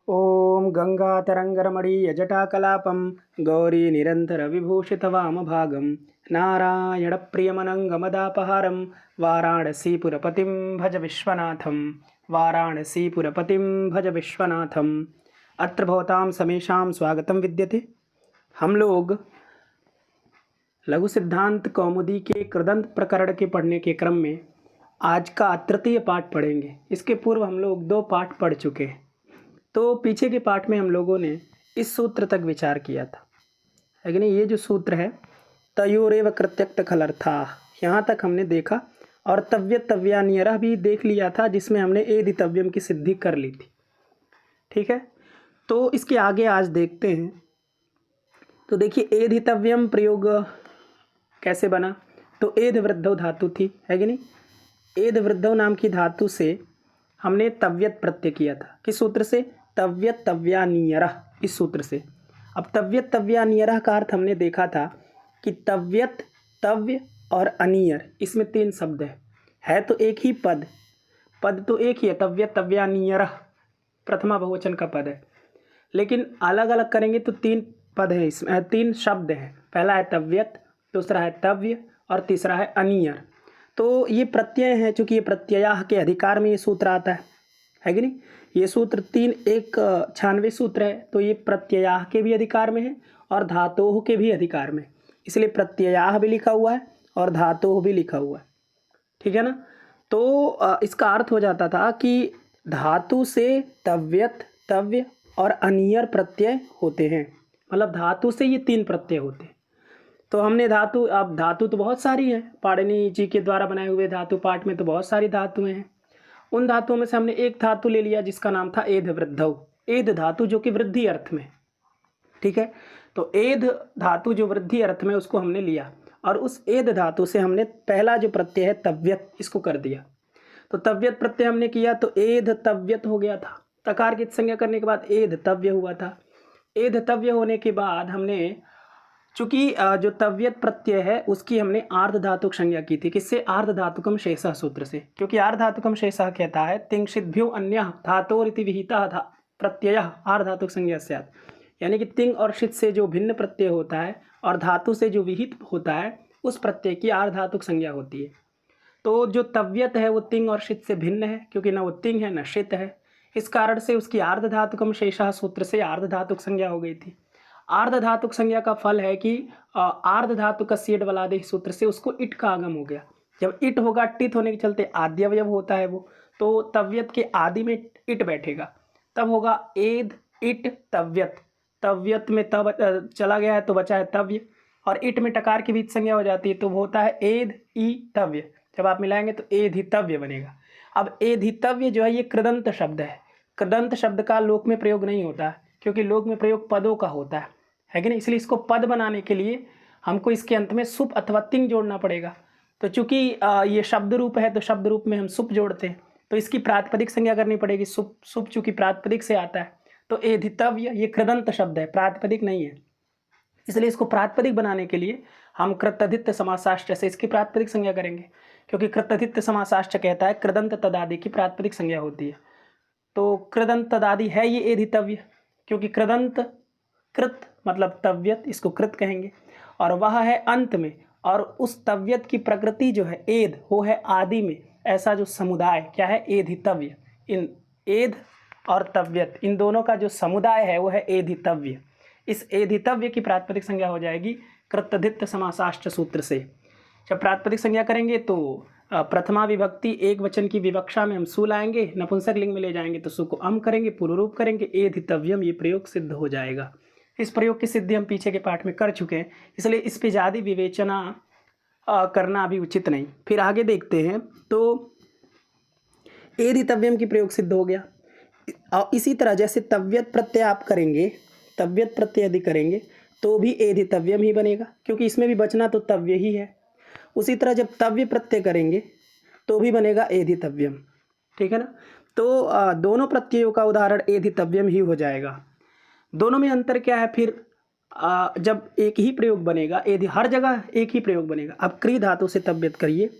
ॐ गङ्गातरङ्गरमणीयजटाकलापं गौरीनिरन्तरविभूषितवामभागं नारायणप्रियमनङ्गमदापहारं वाराणसीपुरपतिं भज विश्वनाथं वाराणसीपुरपतिं भज विश्वनाथम्। अत्र भवतां समेषां स्वागतं विद्यते। हम लोग लघु सिद्धांत कौमुदी के कृदंत प्रकरण के पढ़ने के क्रम में आज का तृतीय पाठ पढ़ेंगे। इसके पूर्व हम लोग 2 पाठ पढ़ चुके हैं। तो पीछे के पाठ में हम लोगों ने इस सूत्र तक विचार किया था, है कि नहीं। ये जो सूत्र है तयोरेव कृत्यक्त खलर्था, यहाँ तक हमने देखा और तव्य तव्यानियरा भी देख लिया था, जिसमें हमने एधितव्यम की सिद्धि कर ली थी। ठीक है, तो इसके आगे आज देखते हैं। तो देखिए एधितव्यम प्रयोग कैसे बना। तो एध वृद्धौ धातु थी, है कि नहीं। एध वृद्धौ नाम की धातु से हमने तव्यत प्रत्यय किया था। किस सूत्र से? तव्यत तव्यानियरा, इस सूत्र से। अब तव्यत तव्यानियरा का अर्थ हमने देखा था कि तव्यत, तव्य और अनियर, इसमें 3 शब्द है तो एक ही पद तो एक ही है, तव्यत तव्यानियरा प्रथमा बहुवचन का पद है, लेकिन अलग अलग करेंगे तो 3 पद है, इसमें 3 शब्द हैं। पहला है तव्यत, दूसरा है तव्य और तीसरा है अनियर। तो ये प्रत्यय है, चूँकि ये प्रत्ययाह के अधिकार में ये सूत्र आता है कि नहीं। ये सूत्र 96 सूत्र है, तो ये प्रत्ययाह के भी अधिकार में है और धातोह के भी अधिकार में, इसलिए प्रत्ययाह भी लिखा हुआ है और धातोह भी लिखा हुआ है। ठीक है ना। तो इसका अर्थ हो जाता था कि धातु से तव्यत, तव्य और अनियर प्रत्यय होते हैं, मतलब धातु से ये 3 प्रत्यय होते हैं। तो हमने धातु, अब धातु तो बहुत सारी है, पाणिनि जी के द्वारा बनाए हुए धातु पाठ में तो बहुत सारी धातुएं हैं। उन धातुओं में से हमने एक धातु ले लिया जिसका नाम था एध वृद्धौ, एध धातु जो कि वृद्धि अर्थ में। ठीक है, तो एध धातु जो वृद्धि अर्थ में, उसको हमने लिया और उस एध धातु से हमने पहला जो प्रत्यय है तव्यत, इसको कर दिया। तो तव्यत प्रत्यय हमने किया तो एध तव्यत हो गया था। तकार की संज्ञा करने के बाद एध तव्य हुआ था। एध तव्य होने के बाद हमने, चूंकि जो तव्यत प्रत्यय है उसकी हमने आर्ध धातुक संज्ञा की थी। किससे? आर्ध धातुकम शेषः सूत्र से, क्योंकि आर्ध धातुकम शेषः कहता है तिंशिद्भ्यो अन्यः धातोरिति विहितः था प्रत्ययः आर्ध धातुक संज्ञा स्यात्, यानी कि तिंग और शित से जो भिन्न प्रत्यय होता है और धातु से जो विहित होता है उस प्रत्यय की आर्ध धातुक संज्ञा होती है। तो जो तव्यत है वो तिंग और शित से भिन्न है, क्योंकि न वो तिंग है न शित है। इस कारण से उसकी आर्ध धातुकम शेषः सूत्र से आर्ध धातुक संज्ञा हो गई थी। आर्ध धातुक संज्ञा का फल है कि आर्ध धातु का सेड वलादेह सूत्र से उसको इट का आगम हो गया। जब इट होगा, टित होने के चलते आद्य अवयव होता है वो, तो तव्यत के आदि में इट बैठेगा, तब होगा एद इट तव्यत। तव्यत में तब चला गया है तो बचा है तव्य, और इट में टकार की बीच संज्ञा हो जाती है तो वो होता है एद ई तव्य। जब आप मिलाएंगे तो एधितव्य बनेगा। अब एधितव्य जो है ये कृदंत शब्द है। कृदंत शब्द का लोक में प्रयोग नहीं होता है, क्योंकि लोक में प्रयोग पदों का होता है कि नहीं। इसलिए इसको पद बनाने के लिए हमको इसके अंत में सुप अथवा तिंग जोड़ना पड़ेगा। तो चूंकि ये शब्द रूप है तो शब्द रूप में हम सुप जोड़ते हैं, तो इसकी प्रातिपदिक संज्ञा करनी पड़ेगी। सुप चूंकि प्रातिपदिक से आता है, तो एधितव्य ये कृदंत शब्द है, प्रातिपदिक नहीं है। इसलिए इसको प्रातिपदिक बनाने के लिए हम कृतधित्य समासाश्च से इसकी प्रातिपदिक संज्ञा करेंगे, क्योंकि कृतधित्य समासाश्च कहता है कृदंत तदादि की प्रातिपदिक संज्ञा होती है। तो कृदंत तदादि है ये एधितव्य, क्योंकि कृदंत कृत मतलब तव्यत, इसको कृत कहेंगे, और वह है अंत में, और उस तव्यत की प्रकृति जो है एध, वो है आदि में। ऐसा जो समुदाय क्या है? एधितव्य। इन एध और तव्यत इन दोनों का जो समुदाय है वो है एधितव्य। इस एधितव्य की प्रातिपदिक संज्ञा हो जाएगी कृतधित्य समासाश्च सूत्र से। जब प्रातिपदिक संज्ञा करेंगे तो प्रथमा विभक्ति एक वचन की विवक्षा में हम सु लाएंगे, नपुंसक लिंग में ले जाएंगे तो सु को अम करेंगे, पूर्वरूप करेंगे, एधितव्यम, ये प्रयोग सिद्ध हो जाएगा। इस प्रयोग की सिद्धि हम पीछे के पाठ में कर चुके हैं, इसलिए इस पे ज़्यादा विवेचना करना अभी उचित नहीं। फिर आगे देखते हैं। तो एधितव्यम की प्रयोग सिद्ध हो गया। और इसी तरह जैसे तव्यत प्रत्यय आप करेंगे, तव्यत प्रत्यय यदि करेंगे तो भी एधितव्यम ही बनेगा, क्योंकि इसमें भी बचना तो तव्य ही है। उसी तरह जब तव्य प्रत्यय करेंगे तो भी बनेगा एधितव्यम। ठीक है ना। तो दोनों प्रत्ययों का उदाहरण एधितव्यम ही हो जाएगा। दोनों में अंतर क्या है? फिर जब एक ही प्रयोग बनेगा, एधि हर जगह एक ही प्रयोग बनेगा। अब क्री धातु से तव्यत करिए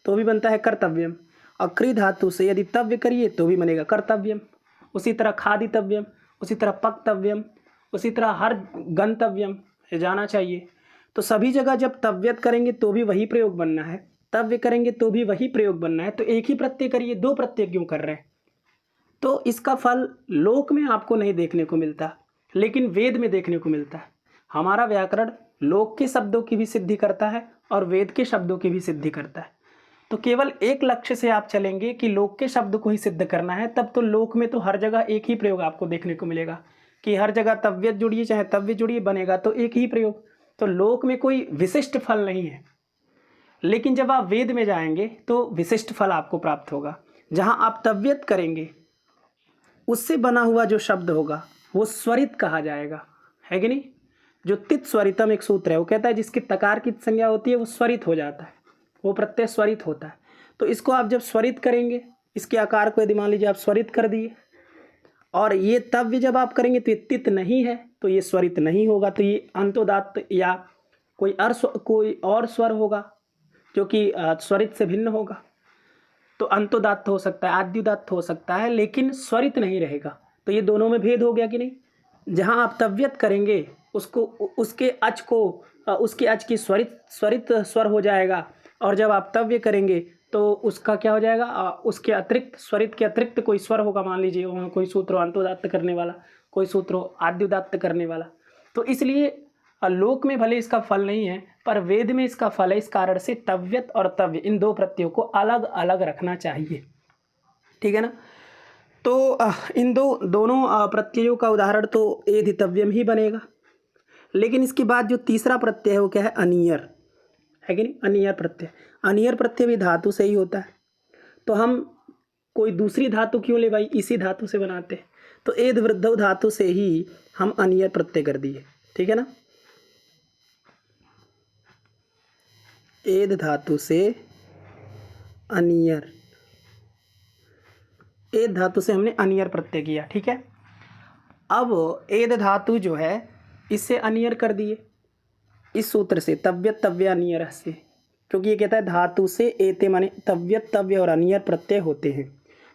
तो भी बनता है कर्तव्यम, और क्री धातु से यदि तव्य करिए तो भी बनेगा कर्तव्यम। उसी तरह खादितव्यम, उसी तरह पक्तव्यम, उसी तरह हर गंतव्यम, ये जाना चाहिए। तो सभी जगह जब तव्यत करेंगे तो भी वही प्रयोग बनना है, तव्य करेंगे तो भी वही प्रयोग बनना है। तो एक ही प्रत्यय करिए, दो प्रत्यय क्यों कर रहे हैं? तो इसका फल लोक में आपको नहीं देखने को मिलता, लेकिन वेद में देखने को मिलता है। हमारा व्याकरण लोक के शब्दों की भी सिद्धि करता है और वेद के शब्दों की भी सिद्धि करता है। तो केवल एक लक्ष्य से आप चलेंगे कि लोक के शब्द को ही सिद्ध करना है, तब तो लोक में तो हर जगह एक ही प्रयोग आपको देखने को मिलेगा कि हर जगह तव्यत जुड़िए चाहे तव्य जुड़िए, बनेगा तो एक ही प्रयोग। तो लोक में कोई विशिष्ट फल नहीं है, लेकिन जब आप वेद में जाएंगे तो विशिष्ट फल आपको प्राप्त होगा। जहां आप तव्यत करेंगे उससे बना हुआ जो शब्द होगा वो स्वरित कहा जाएगा, है कि नहीं? जो तित स्वरितम एक सूत्र है, वो कहता है जिसकी तकार की संज्ञा होती है वो स्वरित हो जाता है, वो प्रत्यय स्वरित होता है। तो इसको आप जब स्वरित करेंगे, इसके आकार को यदि मान लीजिए आप स्वरित कर दिए, और ये तव्य जब आप करेंगे तो ये तित नहीं है, तो ये स्वरित नहीं होगा, तो ये अंतोदात्त या कोई और स्वर होगा जो कि स्वरित से भिन्न होगा। तो अंतोदात्त हो सकता है, आद्युदात्त हो सकता है, लेकिन स्वरित नहीं रहेगा। तो ये दोनों में भेद हो गया कि नहीं? जहाँ आप तव्यत करेंगे उसको उसके अच की स्वरित स्वर हो जाएगा, और जब आप तव्य करेंगे तो उसका क्या हो जाएगा? उसके अतिरिक्त, स्वरित के अतिरिक्त कोई स्वर होगा। मान लीजिए वहाँ कोई सूत्र हो अंतोदात्त करने वाला, कोई सूत्र हो आद्युदात्त करने वाला। तो इसलिए लोक में भले इसका फल नहीं है, पर वेद में इसका फल है। इस कारण से तव्यत और तव्य इन दो प्रत्ययों को अलग अलग रखना चाहिए, ठीक है ना? तो इन दोनों प्रत्ययों का उदाहरण तो एधितव्यम ही बनेगा। लेकिन इसके बाद जो तीसरा प्रत्यय है वो क्या है? अनियर, है कि नहीं? अनियर प्रत्यय, अनियर प्रत्यय भी धातु से ही होता है। तो हम कोई दूसरी धातु क्यों ले भाई, इसी धातु से बनाते हैं। तो एध वृद्धौ धातु से ही हम अनियर प्रत्यय कर दिए, ठीक है ना? एध धातु से अनियर, एध धातु से हमने अनियर प्रत्यय किया, ठीक है। अब एध धातु जो है इससे अनियर कर दिए, इस सूत्र से तव्यत तव्य अनियर से, क्योंकि ये कहता है धातु से एते माने तव्यत तव्य और अनियर प्रत्यय होते हैं।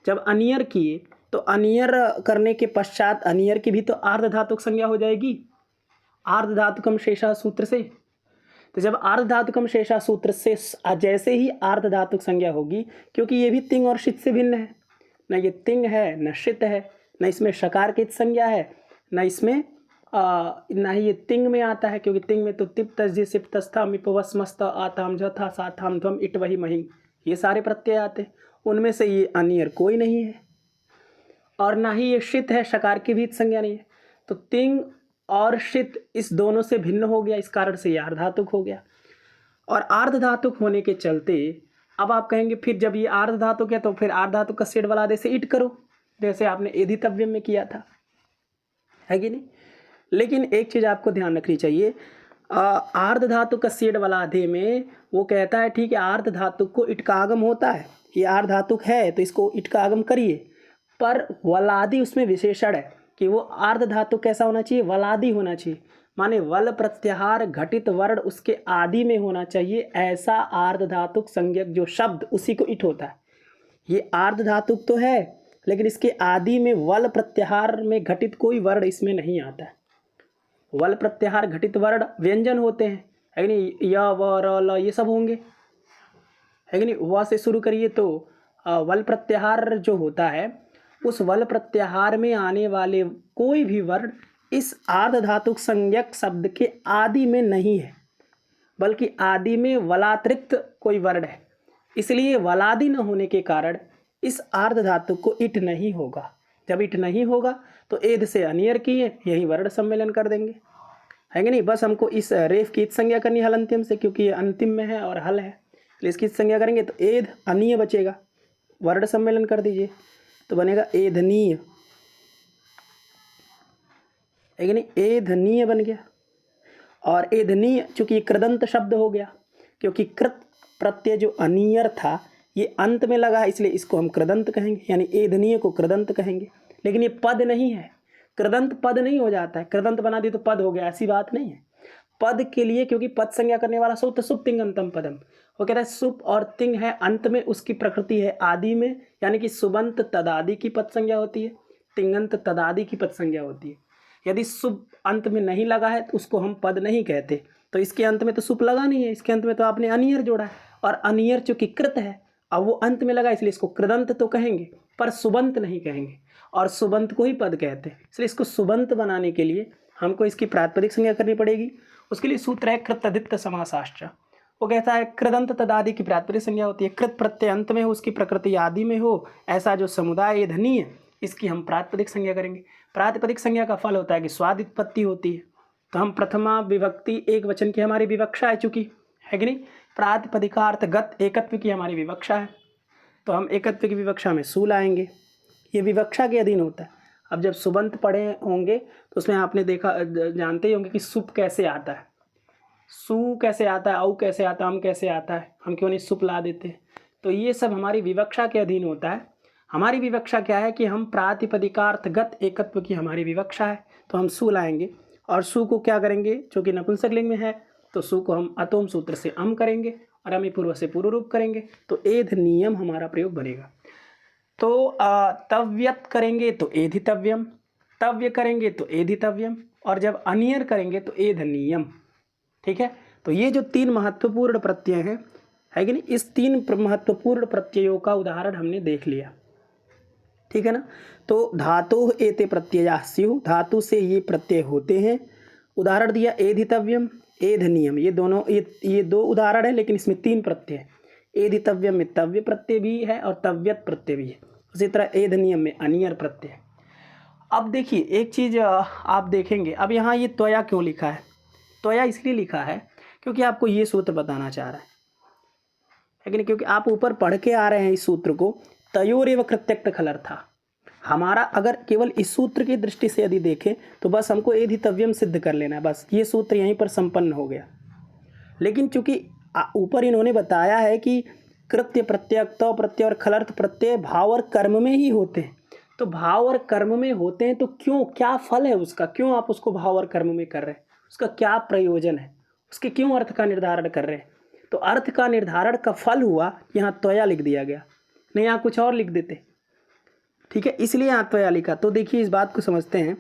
जब अनियर किए तो अनियर करने के पश्चात अनियर की भी तो आर्ध धातुक संज्ञा हो जाएगी, आर्ध धातुकम शेषा सूत्र से। तो जब आर्ध धातुकम शेषा सूत्र से जैसे ही आर्ध धातुक संज्ञा होगी, क्योंकि ये भी तिंग और शित से भिन्न है, न ये तिंग है न शित है, न इसमें शकार की संज्ञा है, न इसमें न ही ये तिंग में आता है, क्योंकि तिंग में तो तिप तस्जी सिप तस्था मिपवस्मस्त आताम जथा साथाम ध्वम इट वही महिंग, ये सारे प्रत्यय आते हैं। उनमें से ये अनियर कोई नहीं है, और ना ही ये शित है, शकार की भी संज्ञा नहीं है। तो तिंग और शित इस दोनों से भिन्न हो गया, इस कारण से ये आर्धातुक हो गया। और आर्धधातुक होने के चलते अब आप कहेंगे फिर जब ये आर्धधातुक है तो फिर आर्धधातुक का सेठ वाला से इट करो, जैसे आपने एधितव्यम में किया था, है कि नहीं? लेकिन एक चीज़ आपको ध्यान रखनी चाहिए, आर्ध धातु का सेड वाला आधे में वो कहता है ठीक है आर्ध धातु को इट का आगम होता है, ये आर्ध धातुक है तो इसको इट का आगम करिए, पर वलादि उसमें विशेषण है कि वो आर्ध धातु कैसा होना चाहिए? वलादि होना चाहिए, माने वल प्रत्याहार घटित वर्ण उसके आदि में होना चाहिए, ऐसा आर्ध धातुक संज्ञक जो शब्द उसी को इट होता है। ये आर्ध धातुक तो है लेकिन इसके आदि में वल प्रत्याहार में घटित कोई वर्ण इसमें नहीं आता है। वल प्रत्याहार घटित वर्ण व्यंजन होते हैं, है कि नहीं? य व र ल ये सब होंगे, है कि नहीं? व से शुरू करिए तो वल प्रत्याहार जो होता है उस वल प्रत्याहार में आने वाले कोई भी वर्ण इस आर्ध धातुक संज्ञक शब्द के आदि में नहीं है, बल्कि आदि में वलातिरिक्त कोई वर्ण है। इसलिए वलादि न होने के कारण इस आर्ध धातु को इट नहीं होगा। जब इट नहीं होगा तो एध से अनियर किए, यही वर्ण सम्मेलन कर देंगे, है कि नहीं? बस हमको इस रेफ की संज्ञा करनी हल अंतिम से, क्योंकि ये अंतिम में है और हल है, तो इसकी संज्ञा करेंगे तो एध अनीय बचेगा, वर्ण सम्मेलन कर दीजिए तो बनेगा एधनीय, है कि नहीं? एधनीय बन गया। और एधनीय चूंकि कृदंत शब्द हो गया, क्योंकि कृत प्रत्यय जो अनियर था ये अंत में लगा है, इसलिए इसको हम कृदंत कहेंगे, यानी एधनीय को कृदंत कहेंगे। लेकिन ये पद नहीं है, कृदंत पद नहीं हो जाता है, कृदंत बना दी तो पद हो गया, ऐसी बात नहीं है। पद के लिए क्योंकि पद संज्ञा करने वाला सुप सुप तिंग अंतम पदम, वो कहता है सुप और तिंग है अंत में, उसकी प्रकृति है आदि में, यानी कि सुबंत तदादि की पद संज्ञा होती है। तिङन्त तदादि की पद संज्ञा होती है। यदि सुप अंत में नहीं लगा है तो उसको हम पद नहीं कहते। तो इसके अंत में तो सुप लगा नहीं है, इसके अंत में तो आपने अनियर जोड़ा है, और अनियर चूंकि कृत है, अब वो अंत में लगा इसलिए इसको कृदंत तो कहेंगे, पर सुबंत नहीं कहेंगे, और सुबंत को ही पद कहते हैं। इसलिए इसको सुबंत बनाने के लिए हमको इसकी प्रातिपदिक संज्ञा करनी पड़ेगी। उसके लिए सूत्र है कृतदित्य समासाश्च। वो कहता है कृदंत तदादि की प्रातिपदिक संज्ञा होती है, कृत प्रत्यय अंत में हो, उसकी प्रकृति आदि में हो, ऐसा जो समुदाय ये धनीय, इसकी हम प्रातिपदिक संज्ञा करेंगे। प्रातिपदिक संज्ञा का फल होता है कि स्वादित्पत्ति होती है। तो हम प्रथमा विभक्ति एक वचन की हमारी विवक्षा है, चूंकि है कि नहीं, प्रातिपदिकार्थगत एकत्व की हमारी विवक्षा है, तो हम एकत्व की विवक्षा में सू लाएंगे, ये विवक्षा के अधीन होता है। अब जब सुबंत पढ़े होंगे तो उसमें आपने देखा, जानते ही होंगे कि सुप कैसे आता है, सू कैसे आता है, औ कैसे आता है, हम कैसे आता है, हम क्यों नहीं सुप ला देते हैं। तो ये सब हमारी विवक्षा के अधीन होता है। हमारी विवक्षा क्या है कि हम प्रातिपदिकार्थगत एकत्व की हमारी विवक्षा है, तो हम सू लाएंगे, और सू को क्या करेंगे, जो कि नपुंसक लिंग में है, तो सू को हम अतोम सूत्र से अम करेंगे और अमी पूर्व से पूर्व रूप करेंगे, तो एध नियम हमारा प्रयोग बनेगा। तो तव्यत करेंगे तो एधितव्यम, तव्य करेंगे तो एधितव्यम, और जब अनियर करेंगे तो एध नियम। ठीक है, तो ये जो तीन महत्वपूर्ण प्रत्यय हैं, है कि नहीं, इस तीन महत्वपूर्ण प्रत्ययों का उदाहरण हमने देख लिया। ठीक है ना। तो धातु एते प्रत्यया स्युः, धातु से ये प्रत्यय होते हैं। उदाहरण दिया एधितव्यम, एध नियम, ये दोनों ये दो उदाहरण है, लेकिन इसमें तीन प्रत्यय है। एधितव्यम में तव्य प्रत्यय भी है और तव्यत प्रत्यय भी है। उसी तरह एध नियम में अनियर प्रत्यय है। अब देखिए एक चीज़ आप देखेंगे, अब यहाँ ये त्वया क्यों लिखा है, त्वया इसलिए लिखा है क्योंकि आपको ये सूत्र बताना चाह रहा है, लेकिन क्योंकि आप ऊपर पढ़ के आ रहे हैं इस सूत्र को, तयोरेव कृत्यक्त खलर था। हमारा अगर केवल इस सूत्र की दृष्टि से यदि देखें तो बस हमको एधितव्यम सिद्ध कर लेना है, बस ये सूत्र यहीं पर संपन्न हो गया। लेकिन चूंकि ऊपर इन्होंने बताया है कि कृत्य प्रत्यय, क्तव प्रत्यय और खलर्थ प्रत्यय भाव और कर्म में ही होते हैं, तो भाव और कर्म में होते हैं तो क्यों, क्या फल है उसका, क्यों आप उसको भाव और कर्म में कर रहे हैं, उसका क्या प्रयोजन है, उसके क्यों अर्थ का निर्धारण कर रहे हैं। तो अर्थ का निर्धारण का फल हुआ, यहाँ त्वया लिख दिया गया, नहीं यहाँ कुछ और लिख देते। ठीक है, इसलिए यहाँ त्वया लिखा। तो देखिए इस बात को समझते हैं।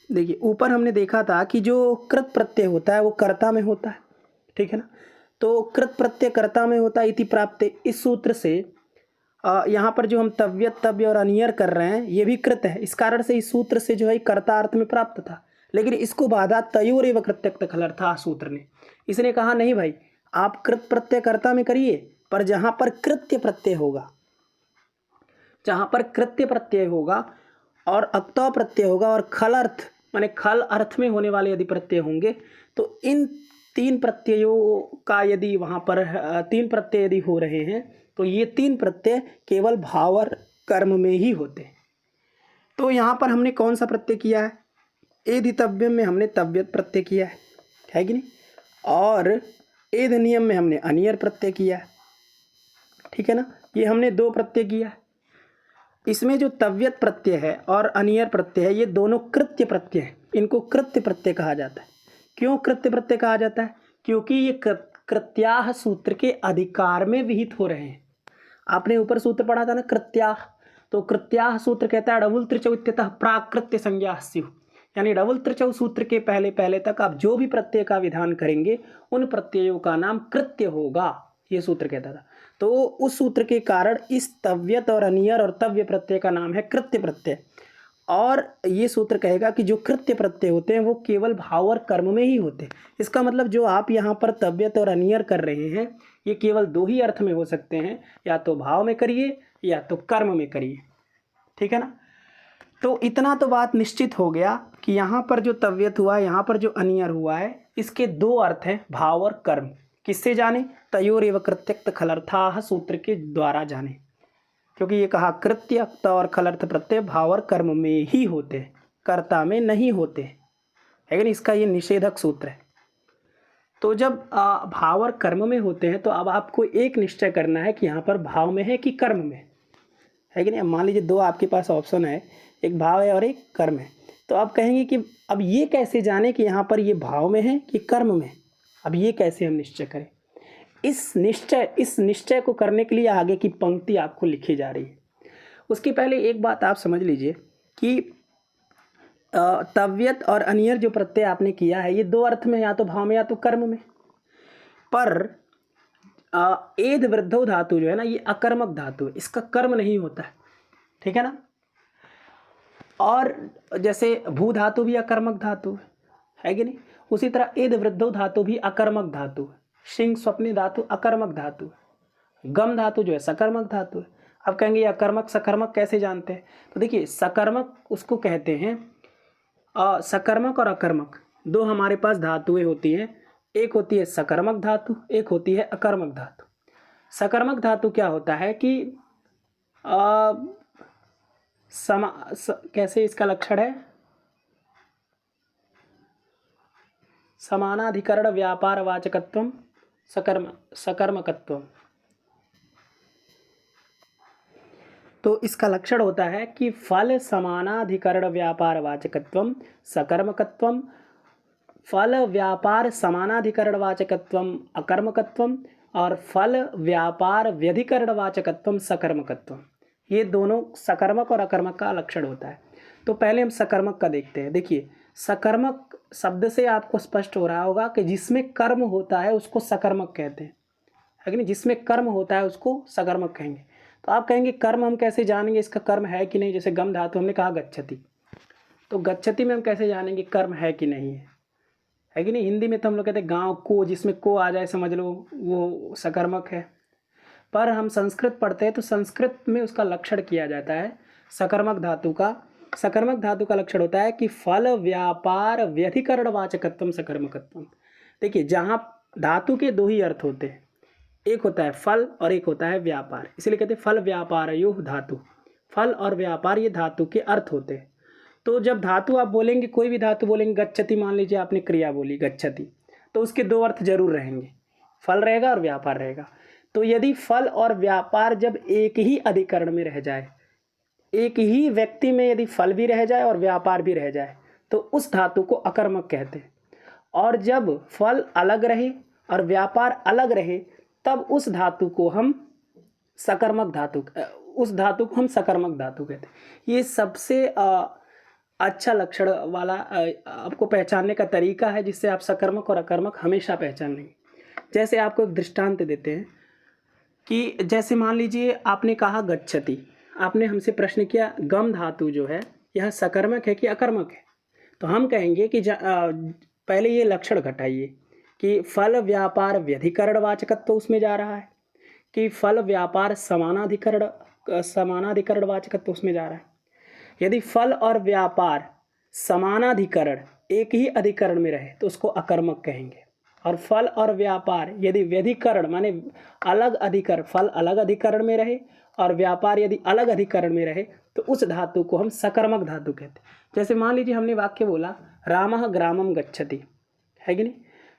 देखिए ऊपर हमने देखा था कि जो कृत प्रत्यय होता है वो कर्ता में होता है, ठीक है ना। तो कृत प्रत्यय कर्ता में होता है इति प्राप्त, इस सूत्र से यहाँ पर जो हम तव्यत, तव्य और अनियर कर रहे हैं ये भी कृत है, इस कारण से इस सूत्र से जो है कर्ता अर्थ में प्राप्त था। लेकिन इसको बाधा तयोरेव कृत्यक्त खलर्था सूत्र ने, इसने कहा नहीं भाई आप कृत प्रत्यय कर्ता में करिए, पर जहाँ पर कृत्य प्रत्यय होगा, जहाँ पर कृत्य प्रत्यय होगा और अक्तव प्रत्यय होगा और खल अर्थ माने खल अर्थ में होने वाले यदि प्रत्यय होंगे, तो इन तीन प्रत्ययों का यदि वहाँ पर तीन प्रत्यय यदि हो रहे हैं तो ये तीन प्रत्यय केवल भाव और कर्म में ही होते हैं। तो यहाँ पर हमने कौन सा प्रत्यय किया है, एधितव्यम में हमने तव्यत प्रत्यय किया है कि नहीं, और एध नियम में हमने अनियर प्रत्यय किया है। ठीक है ना, ये हमने दो प्रत्यय किया है। इसमें जो तव्यत प्रत्यय है और अनियर प्रत्यय है ये दोनों कृत्य प्रत्यय है, इनको कृत्य प्रत्यय कहा जाता है। क्यों कृत्य प्रत्यय कहा जाता है, क्योंकि ये कृत्याह सूत्र के अधिकार में विहित हो रहे हैं। आपने ऊपर सूत्र पढ़ा था ना कृत्याह, तो कृत्याह सूत्र कहता है डबुल त्रिचौ इत्यतः प्राकृत्य संज्ञा स्युः, यानी डबुल त्रिचौ सूत्र के पहले पहले तक आप जो भी प्रत्यय का विधान करेंगे उन प्रत्ययों का नाम कृत्य होगा, ये सूत्र कहता था। तो उस सूत्र के कारण इस तव्यत और अनियर और तव्य प्रत्यय का नाम है कृत्य प्रत्यय। और ये सूत्र कहेगा कि जो कृत्य प्रत्यय होते हैं वो केवल भाव और कर्म में ही होते हैं। इसका मतलब जो आप यहाँ पर तव्यत और अनियर कर रहे हैं ये केवल दो ही अर्थ में हो सकते हैं, या तो भाव में करिए या तो कर्म में करिए। ठीक है ना। तो इतना तो बात निश्चित हो गया कि यहाँ पर जो तव्यत हुआ है, यहाँ पर जो अनियर हुआ है, इसके दो अर्थ हैं भाव और कर्म। किससे जाने, तयोरेव कृत्यक्त खलर्थाः सूत्र के द्वारा जाने, क्योंकि ये कहा कृत्य और खलर्थ प्रत्यय भाव और कर्म में ही होते हैं, कर्ता में नहीं होते, लेकिन इसका ये निषेधक सूत्र है। तो जब भाव और कर्म में होते हैं तो अब आपको एक निश्चय करना है कि यहाँ पर भाव में है कि कर्म में है कि नहीं। मान लीजिए दो आपके पास ऑप्शन है, एक भाव है और एक कर्म है, तो आप कहेंगे कि अब ये कैसे जाने कि यहाँ पर ये भाव में है कि कर्म में, अब ये कैसे हम निश्चय करें। इस निश्चय को करने के लिए आगे की पंक्ति आपको लिखी जा रही है। उसके पहले एक बात आप समझ लीजिए कि तव्यत और अनियर जो प्रत्यय आपने किया है ये दो अर्थ में, या तो भाव में या तो कर्म में। पर एद वृद्धो धातु जो है ना ये अकर्मक धातु है, इसका कर्म नहीं होता है, ठीक है ना। और जैसे भू धातु भी अकर्मक धातु है कि नहीं, उसी तरह एद वृद्धो धातु भी अकर्मक धातु है। सिंह स्वप्नि धातु अकर्मक धातु है। गम धातु जो है सकर्मक धातु है। अब कहेंगे ये अकर्मक सकर्मक कैसे जानते हैं, तो देखिए सकर्मक उसको कहते हैं, सकर्मक और अकर्मक दो हमारे पास धातुएं होती हैं, एक होती है सकर्मक धातु, एक होती है अकर्मक धातु। सकर्मक धातु क्या होता है कि कैसे इसका लक्षण है, समानाधिकरण व्यापार वाचकत्वम सकर्मकत्वम। तो इसका लक्षण होता है कि फल समानाधिकरण व्यापार वाचकत्वम सकर्मकत्वम, फल व्यापार समानाधिकरण वाचकत्वम अकर्मकत्वम, और फल व्यापार व्यधिकरण वाचकत्वम सकर्मकत्वम। ये दोनों सकर्मक और अकर्मक का लक्षण होता है। तो पहले हम सकर्मक का देखते हैं। देखिए सकर्मक शब्द से आपको स्पष्ट हो रहा होगा कि जिसमें कर्म होता है उसको सकर्मक कहते हैं, है कि नहीं। जिसमें कर्म होता है उसको सकर्मक कहेंगे। तो आप कहेंगे कर्म हम कैसे जानेंगे, इसका कर्म है कि नहीं। जैसे गम धातु हमने कहा गच्छति, तो गच्छति में हम कैसे जानेंगे कर्म है कि नहीं है कि नहीं। हिंदी में तो हम लोग कहते हैं गाँव को, जिसमें को आ जाए समझ लो वो सकर्मक है। पर हम संस्कृत पढ़ते हैं तो संस्कृत में उसका लक्षण किया जाता है सकर्मक धातु का। सकर्मक धातु का लक्षण होता है कि फल व्यापार व्यधिकरण वाचकत्वम सकर्मकत्वम। देखिए जहाँ धातु के दो ही अर्थ होते हैं, एक होता है फल और एक होता है व्यापार, इसलिए कहते हैं फल व्यापार यो धातु। फल और व्यापार ये धातु के अर्थ होते हैं। तो जब धातु आप बोलेंगे, कोई भी धातु बोलेंगे, गच्छति मान लीजिए आपने क्रिया बोली गच्छति, तो उसके दो अर्थ जरूर रहेंगे, फल रहेगा और व्यापार रहेगा। तो यदि फल और व्यापार जब एक ही अधिकरण में रह जाए, एक ही व्यक्ति में यदि फल भी रह जाए और व्यापार भी रह जाए, तो उस धातु को अकर्मक कहते हैं। और जब फल अलग रहे और व्यापार अलग रहे तब उस धातु को हम सकर्मक धातु कहते हैं। ये सबसे अच्छा लक्षण वाला आपको पहचानने का तरीका है, जिससे आप सकर्मक और अकर्मक हमेशा पहचान लेंगे। जैसे आपको एक दृष्टांत देते हैं कि जैसे मान लीजिए आपने कहा गच्छति, आपने हमसे प्रश्न किया गम धातु जो है यह सकर्मक है कि अकर्मक है। तो हम कहेंगे कि पहले ये लक्षण घटाइए कि फल व्यापार व्यधिकरण वाचकत्व उसमें जा रहा है, कि फल व्यापार समानाधिकरण वाचकत्व उसमें जा रहा है। यदि फल और व्यापार समानाधिकरण एक ही अधिकरण में रहे तो उसको अकर्मक कहेंगे। और फल और व्यापार यदि व्यधिकरण माने अलग अधिकरण, फल अलग अधिकरण में रहे और व्यापार यदि अलग अधिकरण में रहे तो उस धातु को हम सकर्मक धातु कहते हैं। जैसे मान लीजिए हमने वाक्य बोला रामः ग्रामम गच्छति, है कि नहीं,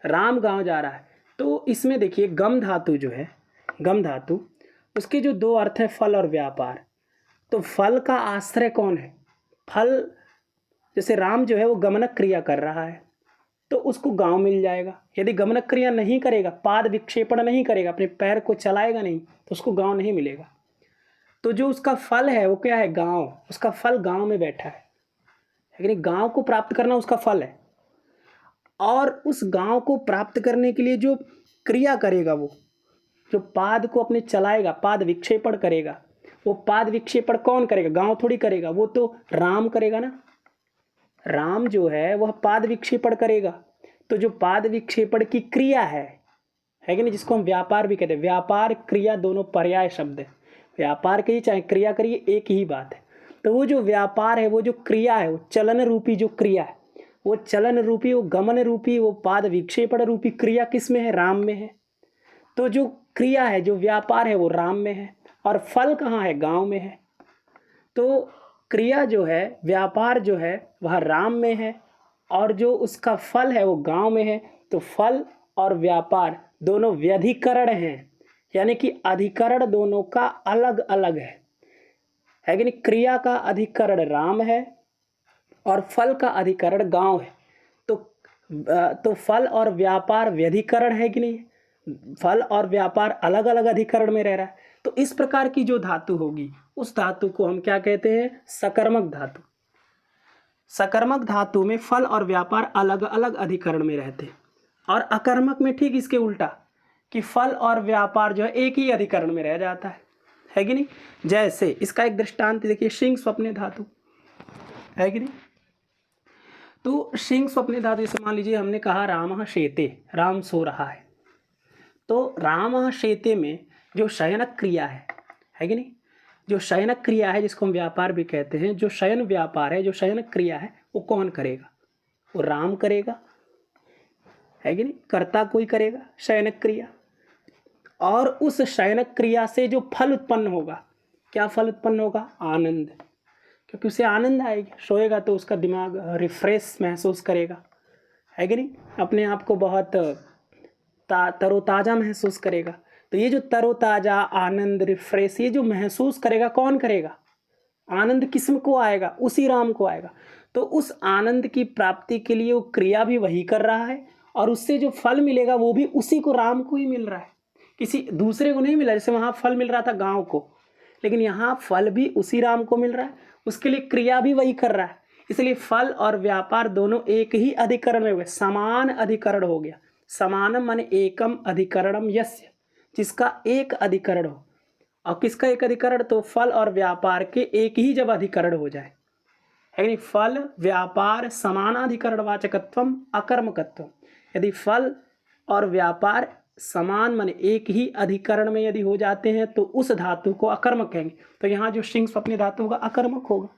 राम गांव जा रहा है। तो इसमें देखिए गम धातु जो है, गम धातु, उसके जो दो अर्थ हैं फल और व्यापार। तो फल का आश्रय कौन है, फल। जैसे राम जो है वो गमनक क्रिया कर रहा है तो उसको गांव मिल जाएगा। यदि गमनक क्रिया नहीं करेगा, पाद विक्षेपण नहीं करेगा, अपने पैर को चलाएगा नहीं, तो उसको गांव नहीं मिलेगा। तो जो उसका फल है वो क्या है, गांव। उसका फल गांव में बैठा है, लेकिन गांव को प्राप्त करना उसका फल है। और उस गांव को प्राप्त करने के लिए जो क्रिया करेगा, वो जो पाद को अपने चलाएगा, पाद विक्षेपण करेगा, वो पाद विक्षेपण कौन करेगा, गांव थोड़ी करेगा, वो तो राम करेगा ना। राम जो है वह पाद विक्षेपण करेगा। तो जो पाद विक्षेपण की क्रिया है कि नहीं, जिसको हम व्यापार भी कहते हैं, व्यापार क्रिया दोनों पर्याय शब्द है। व्यापार करिए चाहे क्रिया करिए एक ही बात है। तो वो जो व्यापार है, वो जो क्रिया है, वो चलन रूपी जो क्रिया है, वो चलन रूपी, वो गमन रूपी, वो पाद विक्षेपण रूपी क्रिया किस में है, राम में है। तो जो क्रिया है, जो व्यापार है, वो राम में है और फल कहाँ है, गांव में है। तो क्रिया जो है, व्यापार जो है वह राम में है और जो उसका फल है वो गांव में है। तो फल और व्यापार दोनों व्यधिकरण हैं, यानी कि अधिकरण दोनों का अलग अलग है कि नहीं। क्रिया का अधिकरण राम है और फल का अधिकरण गांव है। तो फल और व्यापार व्यधिकरण है कि नहीं, फल और व्यापार अलग अलग अधिकरण में रह रहा है। तो इस प्रकार की जो धातु होगी उस धातु को हम क्या कहते हैं? सकर्मक धातु। सकर्मक धातु में फल और व्यापार अलग अलग अधिकरण में रहते हैं, और अकर्मक में ठीक इसके उल्टा, कि फल और व्यापार जो है एक ही अधिकरण में रह जाता है कि नहीं? जैसे इसका एक दृष्टांत देखिए, शिंग स्वप्ने धातु है कि नहीं? तो शिंग स्वप्ने धातु जैसे मान लीजिए हमने कहा रामः शेते, राम सो रहा है, तो रामः शेते में जो शयनक क्रिया है कि नहीं? जो शयनक क्रिया है जिसको हम व्यापार भी कहते हैं, जो शयन व्यापार है, जो शयनक क्रिया है, वो कौन करेगा? वो राम करेगा, है कि नहीं? कर्ता कोई करेगा शयनक क्रिया, और उस शयनक क्रिया से जो फल उत्पन्न होगा, क्या फल उत्पन्न होगा? आनंद, क्योंकि उसे आनंद आएगी। सोएगा तो उसका दिमाग रिफ्रेश महसूस करेगा, है कि नहीं? अपने आप को बहुत तरोताज़ा महसूस करेगा। तो ये जो तरोताज़ा, आनंद, रिफ्रेश, ये जो महसूस करेगा, कौन करेगा? आनंद किस्म को आएगा? उसी राम को आएगा। तो उस आनंद की प्राप्ति के लिए वो क्रिया भी वही कर रहा है, और उससे जो फल मिलेगा वो भी उसी को, राम को ही मिल रहा है, किसी दूसरे को नहीं मिला। जैसे वहाँ फल मिल रहा था गांव को, लेकिन यहाँ फल भी उसी राम को मिल रहा है, उसके लिए क्रिया भी वही कर रहा है। इसलिए फल और व्यापार दोनों एक ही अधिकरण में हुए, समान अधिकरण हो गया। समानम माने एकम अधिकरणम यस्य, जिसका एक अधिकरण हो। और किसका एक अधिकरण? तो फल और व्यापार के एक ही जब अधिकरण हो जाए, है नहीं? फल व्यापार समानाधिकरण वाचकत्वम अकर्मकत्वम। यदि फल और व्यापार समान माने एक ही अधिकरण में यदि हो जाते हैं तो उस धातु को अकर्मक कहेंगे। तो यहाँ जो शिंग स्वप्ने धातु होगा अकर्मक होगा,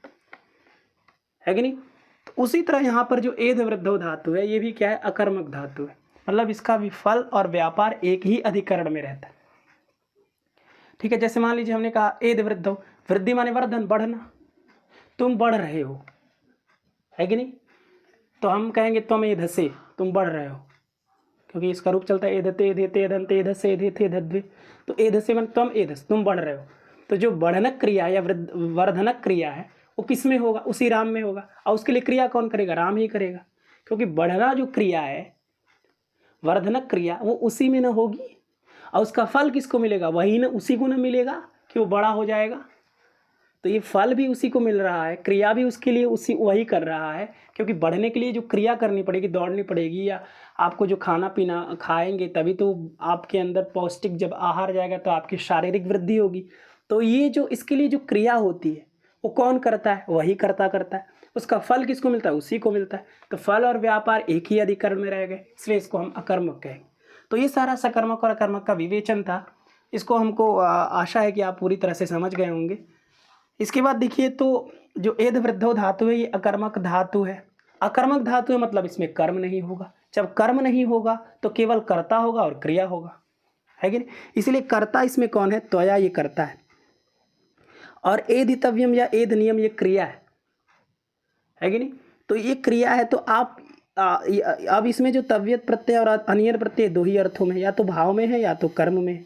है कि नहीं? तो उसी तरह यहाँ पर जो एध वृद्धो धातु है, ये भी क्या है? अकर्मक धातु है। मतलब इसका भी फल और व्यापार एक ही अधिकरण में रहता है। ठीक है, जैसे मान लीजिए हमने कहा एध वृद्धो, वृद्धि माने वर्धन, बढ़ना, तुम बढ़ रहे हो, है कि नहीं? तो हम कहेंगे तुम एधसे, तुम बढ़ रहे हो, क्योंकि इसका रूप चलता है एधते, एधेते, एधन्ते, एधसे, एधेते, एधद्वे। तो एधसे माने तुम एधस, तुम बढ़ रहे हो। तो जो बढ़नक क्रिया या वर्धनक क्रिया है वो किस में होगा? उसी राम में होगा। और उसके लिए क्रिया कौन करेगा? राम ही करेगा, क्योंकि बढ़ना जो क्रिया है, वर्धनक क्रिया, वो उसी में न होगी, और उसका फल किसको मिलेगा? वही न, उसी को न मिलेगा कि वो बड़ा हो जाएगा। तो ये फल भी उसी को मिल रहा है, क्रिया भी उसके लिए उसी वही कर रहा है, क्योंकि बढ़ने के लिए जो क्रिया करनी पड़ेगी, दौड़नी पड़ेगी, या आपको जो खाना पीना खाएंगे तभी तो आपके अंदर पौष्टिक जब आहार जाएगा तो आपकी शारीरिक वृद्धि होगी। तो ये जो इसके लिए जो क्रिया होती है वो कौन करता है? वही करता है। उसका फल किसको मिलता है? उसी को मिलता है। तो फल और व्यापार एक ही अधिकरण में रह गए, इसलिए इसको हम अकर्मक कहेंगे। तो ये सारा सकर्मक और अकर्मक का विवेचन था। इसको हमको आशा है कि आप पूरी तरह से समझ गए होंगे। इसके बाद देखिए, तो जो एध वृद्धो धातु है ये अकर्मक धातु है। अकर्मक धातु है मतलब इसमें कर्म नहीं होगा। जब कर्म नहीं होगा तो केवल कर्ता होगा और क्रिया होगा, है कि नहीं? इसलिए कर्ता इसमें कौन है? त्वया, ये कर्ता है। और एधितव्यम या एध नियम ये क्रिया है कि नहीं? तो ये क्रिया है। तो आप अब इसमें जो तव्यत प्रत्यय और अनियर प्रत्यय दो ही अर्थों में, या तो भाव में है या तो कर्म में है।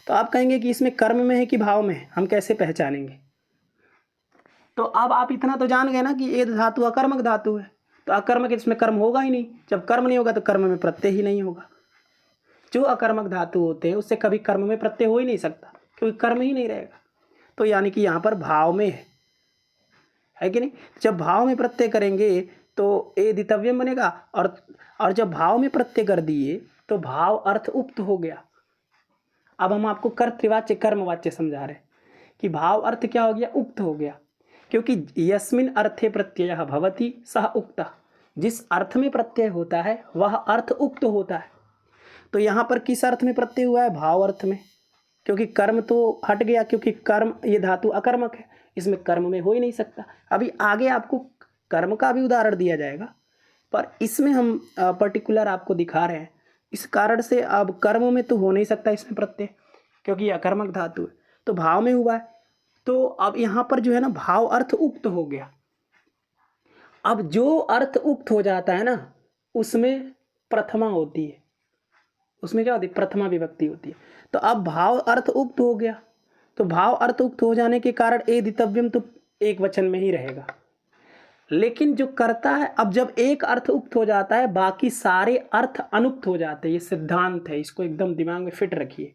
तो आप कहेंगे कि इसमें कर्म में है कि भाव में है, हम कैसे पहचानेंगे? तो अब आप इतना तो जान गए ना कि एध धातु अकर्मक धातु है, तो अकर्मक इसमें कर्म होगा ही नहीं। जब कर्म नहीं होगा तो कर्म में प्रत्यय ही नहीं होगा। जो अकर्मक धातु होते हैं उससे कभी कर्म में प्रत्यय हो ही नहीं सकता, क्योंकि कर्म ही नहीं रहेगा। तो यानी कि यहाँ पर भाव में है कि नहीं? जब भाव में प्रत्यय करेंगे तो एदितव्यम बनेगा, और जब भाव में प्रत्यय कर दिए तो भाव अर्थ उक्त हो गया। अब हम आपको कर्तृवाच्य कर्मवाच्य समझा रहे हैं कि भाव अर्थ क्या हो गया? उक्त हो गया, क्योंकि यस्मिन अर्थे प्रत्ययः भवति सः उक्तः। जिस अर्थ में प्रत्यय होता है वह अर्थ उक्त होता है। तो यहाँ पर किस अर्थ में प्रत्यय हुआ है? भाव अर्थ में, क्योंकि कर्म तो हट गया, क्योंकि कर्म ये धातु अकर्मक है, इसमें कर्म में हो ही नहीं सकता। अभी आगे आपको कर्म का भी उदाहरण दिया जाएगा, पर इसमें हम पर्टिकुलर आपको दिखा रहे हैं। इस कारण से अब कर्म में तो हो नहीं सकता इसमें प्रत्यय, क्योंकि ये अकर्मक धातु है। तो भाव में हुआ है, तो अब यहाँ पर जो है ना भाव अर्थ उक्त हो गया। अब जो अर्थ उक्त हो जाता है ना उसमें प्रथमा होती है, उसमें क्या होती है? प्रथमा विभक्ति होती है। तो अब भाव अर्थ उक्त हो गया, तो भाव अर्थ उक्त हो जाने के कारण एदितव्यम तो एक वचन में ही रहेगा। लेकिन जो करता है, अब जब एक अर्थ उक्त हो जाता है बाकी सारे अर्थ अनुक्त हो जाते हैं। ये सिद्धांत है, इसको एकदम दिमाग में फिट रखिए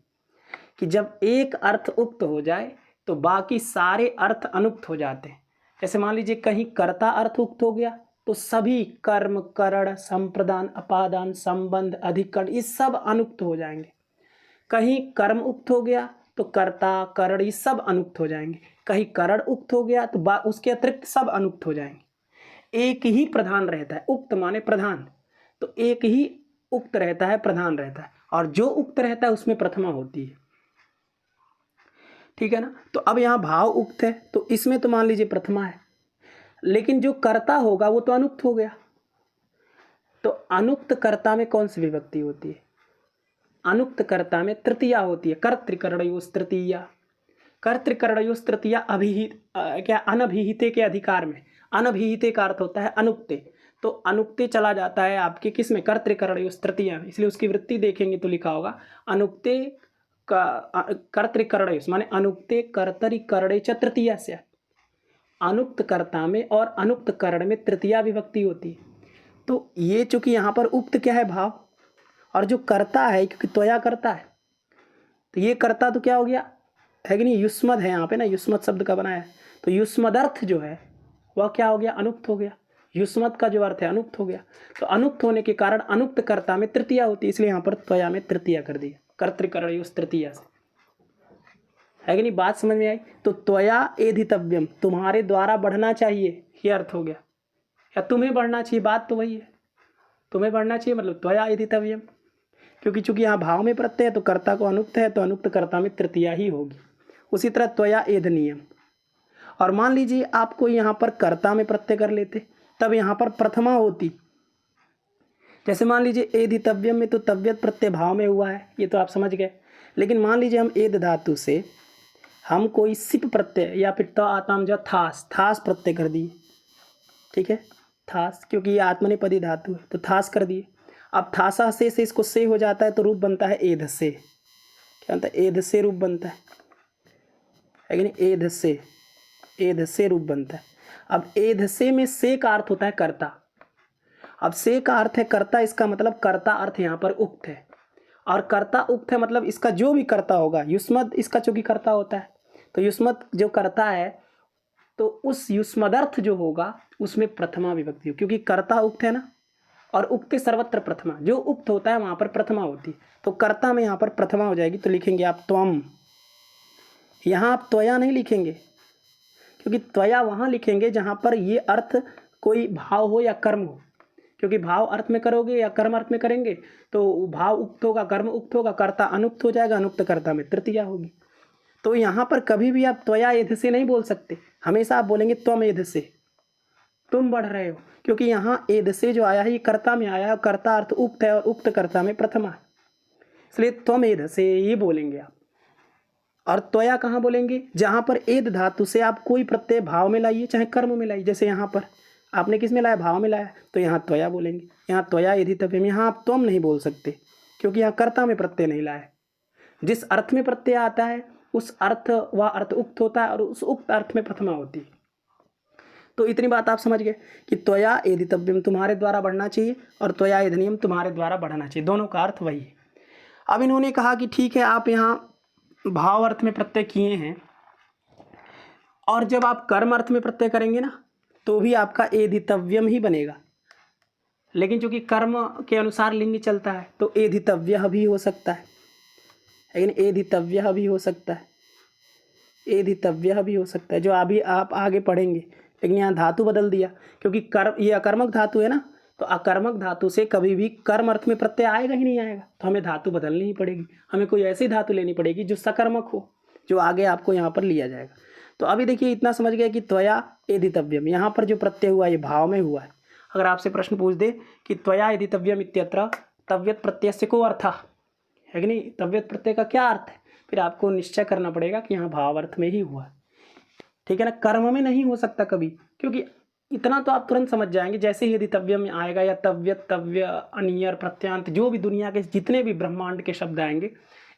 कि जब एक अर्थ उक्त हो जाए तो बाकी सारे अर्थ अनुक्त हो जाते हैं। जैसे मान लीजिए कहीं कर्ता अर्थ उक्त हो गया तो सभी कर्म, करण, संप्रदान, अपादान, संबंध, अधिकरण ये सब अनुक्त हो जाएंगे। कहीं कर्म उक्त हो गया तो कर्ता, करण ये सब अनुक्त हो जाएंगे। कहीं करण उक्त हो गया तो उसके अतिरिक्त सब अनुक्त हो जाएंगे। एक ही प्रधान रहता है, उक्त माने प्रधान, तो एक ही उक्त रहता है, प्रधान रहता है, और जो उक्त रहता है उसमें प्रथमा होती है। ठीक है ना। तो अब यहाँ भाव उक्त है तो इसमें तो मान लीजिए प्रथमा है, लेकिन जो कर्ता होगा वो तो अनुक्त हो गया। तो अनुक्त कर्ता में कौन सी विभक्ति होती है? अनुक्त कर्ता में तृतीया होती है। कर्तृकरणयोस् तृतीया। कर्तृकरणयोस् तृतीया क्या अनभिहिते के अधिकार में। अनभिहिते का अर्थ होता है अनुक्ते, तो अनुक्ते चला जाता है आपके किस में? कर्तृकरणयोस् तृतीया में। इसलिए उसकी वृत्ति देखेंगे तो लिखा होगा अनुक्ते कर्तृकरणयोस् माने अनुक्ते कर्तरिकरणे च तृतीया से। अनुक्त कर्ता में और अनुक्त करण में तृतीया विभक्ति होती है। तो ये चूंकि यहाँ पर उक्त क्या है? भाव। और जो कर्ता है क्योंकि त्वया करता है तो ये कर्ता तो क्या हो गया है कि नहीं? युष्मद है यहाँ पे ना, युष्मद शब्द का बनाया है, तो युष्मदर्थ जो है वह क्या हो गया? अनुक्त हो गया। युष्मद का जो अर्थ है अनुक्त हो गया। तो अनुक्त होने के कारण अनुक्त कर्ता में तृतीया होती है, इसलिए यहाँ पर त्वया में तृतीया कर दिया, कर्तृकरणयोस् तृतीया से। है कि नहीं? बात समझ में आई? तो त्वया एधितव्यम, तुम्हारे द्वारा बढ़ना चाहिए, ये अर्थ हो गया, या तुम्हें बढ़ना चाहिए, बात तो वही है, तुम्हें बढ़ना चाहिए मतलब त्वया एधितव्यम। क्योंकि चूंकि यहाँ भाव में प्रत्यय है तो कर्ता को अनुक्त है, तो अनुक्त कर्ता में तृतीया ही होगी। उसी तरह त्वया एधनीयम। और मान लीजिए आपको यहाँ पर कर्ता में प्रत्यय कर लेते तब यहाँ पर प्रथमा होती। जैसे मान लीजिए एधितव्यम में तो तव्यत प्रत्यय भाव में हुआ है, ये तो आप समझ गए। लेकिन मान लीजिए हम एद धातु से हम कोई सिप प्रत्यय या फिर त आताम जो थास प्रत्यय कर दिए। ठीक है, थास, क्योंकि ये आत्मनेपदी धातु है तो थास कर दिए। अब थासा से इसको से हो जाता है तो रूप बनता है एध से। क्या बनता है? एध से रूप बनता है कि नहीं? एध से रूप बनता है। अब एध से में से का अर्थ होता है कर्ता। अब से का अर्थ है कर्ता, इसका मतलब कर्ता अर्थ यहाँ पर उक्त है, और कर्ता उक्त है मतलब इसका जो भी कर्ता होगा, युष्मद इसका चूंकि कर्ता होता है तो युष्मद जो कर्ता है तो उस युष्मदर्थ जो होगा उसमें प्रथमा विभक्ति हो, क्योंकि कर्ता उक्त है ना, और उक्त सर्वत्र प्रथमा, जो उक्त होता है वहाँ पर प्रथमा होती है। तो कर्ता में यहाँ पर प्रथमा हो जाएगी, तो लिखेंगे आप त्वम। यहाँ आप त्वया नहीं लिखेंगे, क्योंकि त्वया वहाँ लिखेंगे जहाँ पर ये अर्थ कोई भाव हो या कर्म हो, क्योंकि भाव अर्थ में करोगे या कर्म अर्थ में करेंगे तो भाव उक्त होगा, कर्म उक्त होगा, कर्ता अनुक्त हो जाएगा, अनुक्त कर्ता में तृतीया होगी। तो यहाँ पर कभी भी आप त्वया एध से नहीं बोल सकते, हमेशा आप बोलेंगे त्वम एध से, तुम बढ़ रहे हो, क्योंकि यहाँ एध से जो आया है ये कर्ता में आया है, कर्ता अर्थ उक्त है और उक्त कर्ता में प्रथमा है, इसलिए त्वम एध से ये बोलेंगे आप। और त्वया कहाँ बोलेंगे? जहाँ पर एध धातु से आप कोई प्रत्यय भाव में लाइए चाहे कर्म में लाइए। जैसे यहाँ पर आपने किस में लाया? भाव में लाया, तो यहाँ त्वया बोलेंगे। यहाँ त्वया एधितव्यम, यहाँ आप त्वम नहीं बोल सकते क्योंकि यहाँ कर्ता में प्रत्यय नहीं लाया। जिस अर्थ में प्रत्यय आता है उस अर्थ वह अर्थ उक्त होता है और उस उक्त अर्थ में प्रथमा होती है। तो इतनी बात आप समझ गए कि त्वया एधितव्यम तुम्हारे द्वारा बढ़ना चाहिए और त्वया एधनियम तुम्हारे द्वारा बढ़ना चाहिए, दोनों का अर्थ वही है। अब इन्होंने कहा कि ठीक है आप यहाँ भाव अर्थ में प्रत्यय किए हैं, और जब आप कर्म अर्थ में प्रत्यय करेंगे ना तो भी आपका एधितव्यम ही बनेगा, लेकिन चूंकि कर्म के अनुसार लिंग चलता है तो एधितव्य भी हो सकता है, लेकिन एधितव्य भी हो सकता है, एधितव्य भी हो सकता है, जो अभी आप आगे पढ़ेंगे। लेकिन यहाँ धातु बदल दिया क्योंकि कर्म ये अकर्मक धातु है ना, तो अकर्मक धातु से कभी भी कर्म अर्थ में प्रत्यय आएगा ही नहीं आएगा, तो हमें धातु बदलनी ही पड़ेगी, हमें कोई ऐसी धातु लेनी पड़ेगी जो सकर्मक हो, जो आगे आपको यहाँ पर लिया जाएगा। तो अभी देखिए इतना समझ गया कि त्वया एधितव्यम, यहाँ पर जो प्रत्यय हुआ ये भाव में हुआ है। अगर आपसे प्रश्न पूछ दे कि त्वया एधितव्यम इत्यत्र तव्यत प्रत्यय से को अर्थ है कि नहीं, तव्यत प्रत्यय का क्या अर्थ है, फिर आपको निश्चय करना पड़ेगा कि यहाँ भाव अर्थ में ही हुआ है। ठीक है ना, कर्म में नहीं हो सकता कभी, क्योंकि इतना तो आप तुरंत समझ जाएंगे जैसे ही एधितव्यम में आएगा या तव्यत, तव्य, अनियर, प्रत्यांत, जो भी दुनिया के जितने भी ब्रह्मांड के शब्द आएंगे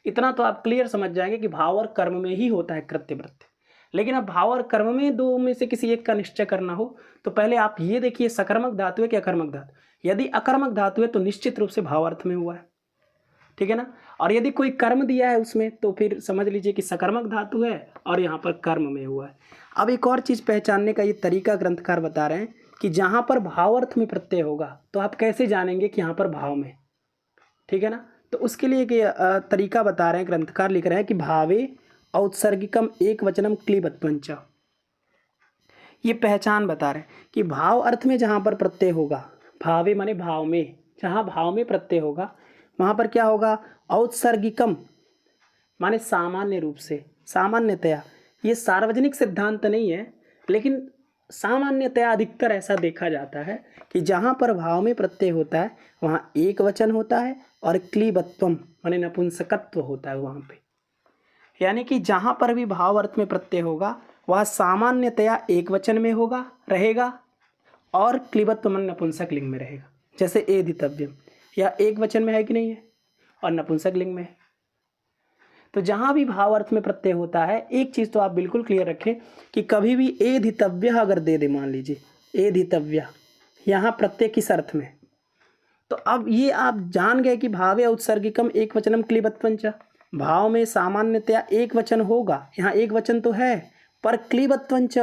इतना तो आप क्लियर समझ जाएंगे कि भाव और कर्म में ही होता है कृत्य प्रत्यय। लेकिन अब भाव और कर्म में दो में से किसी एक का निश्चय करना हो तो पहले आप ये देखिए सकर्मक धातु है कि अकर्मक धातु। यदि अकर्मक धातु है तो निश्चित रूप से भाव अर्थ में हुआ है, ठीक है ना। और यदि कोई कर्म दिया है उसमें तो फिर समझ लीजिए कि सकर्मक धातु है और यहाँ पर कर्म में हुआ है। अब एक और चीज़ पहचानने का ये तरीका ग्रंथकार बता रहे हैं कि जहाँ पर भाव अर्थ में प्रत्यय होगा तो आप कैसे जानेंगे कि यहाँ पर भाव में, ठीक है ना। तो उसके लिए एक तरीका बता रहे हैं, ग्रंथकार लिख रहे हैं कि भावे औत्सर्गिकम एक वचनम क्लीबत्वंच। ये पहचान बता रहे हैं कि भाव अर्थ में जहाँ पर प्रत्यय होगा, भावे माने भाव में, जहाँ भाव में प्रत्यय होगा वहाँ पर क्या होगा, औत्सर्गिकम माने सामान्य रूप से, सामान्यतया। ये सार्वजनिक सिद्धांत नहीं है लेकिन सामान्यतया अधिकतर ऐसा देखा जाता है कि जहाँ पर भाव में प्रत्यय होता है वहाँ एक वचन होता है और क्लीबत्वम माने नपुंसकत्व होता है वहाँ पे। यानी कि जहाँ पर भी भाव अर्थ में प्रत्यय होगा वह सामान्यतया एक वचन में होगा, रहेगा, और क्लीबत्व मन नपुंसक लिंग में रहेगा। जैसे एधितव्यम, यह एक वचन में है कि नहीं है और नपुंसक लिंग में है। तो जहाँ भी भाव अर्थ में प्रत्यय होता है, एक चीज़ तो आप बिल्कुल क्लियर रखें कि कभी भी एधितव्य अगर दे दे, मान लीजिए एधितव्य, यहाँ प्रत्यय किस अर्थ में, तो अब ये आप जान गए कि भावे औत्सर्गिकम एक वचनम क्लीबत्वंच, भाव में सामान्यतया एक वचन होगा, यहाँ एक वचन तो है पर क्लीबत्वंच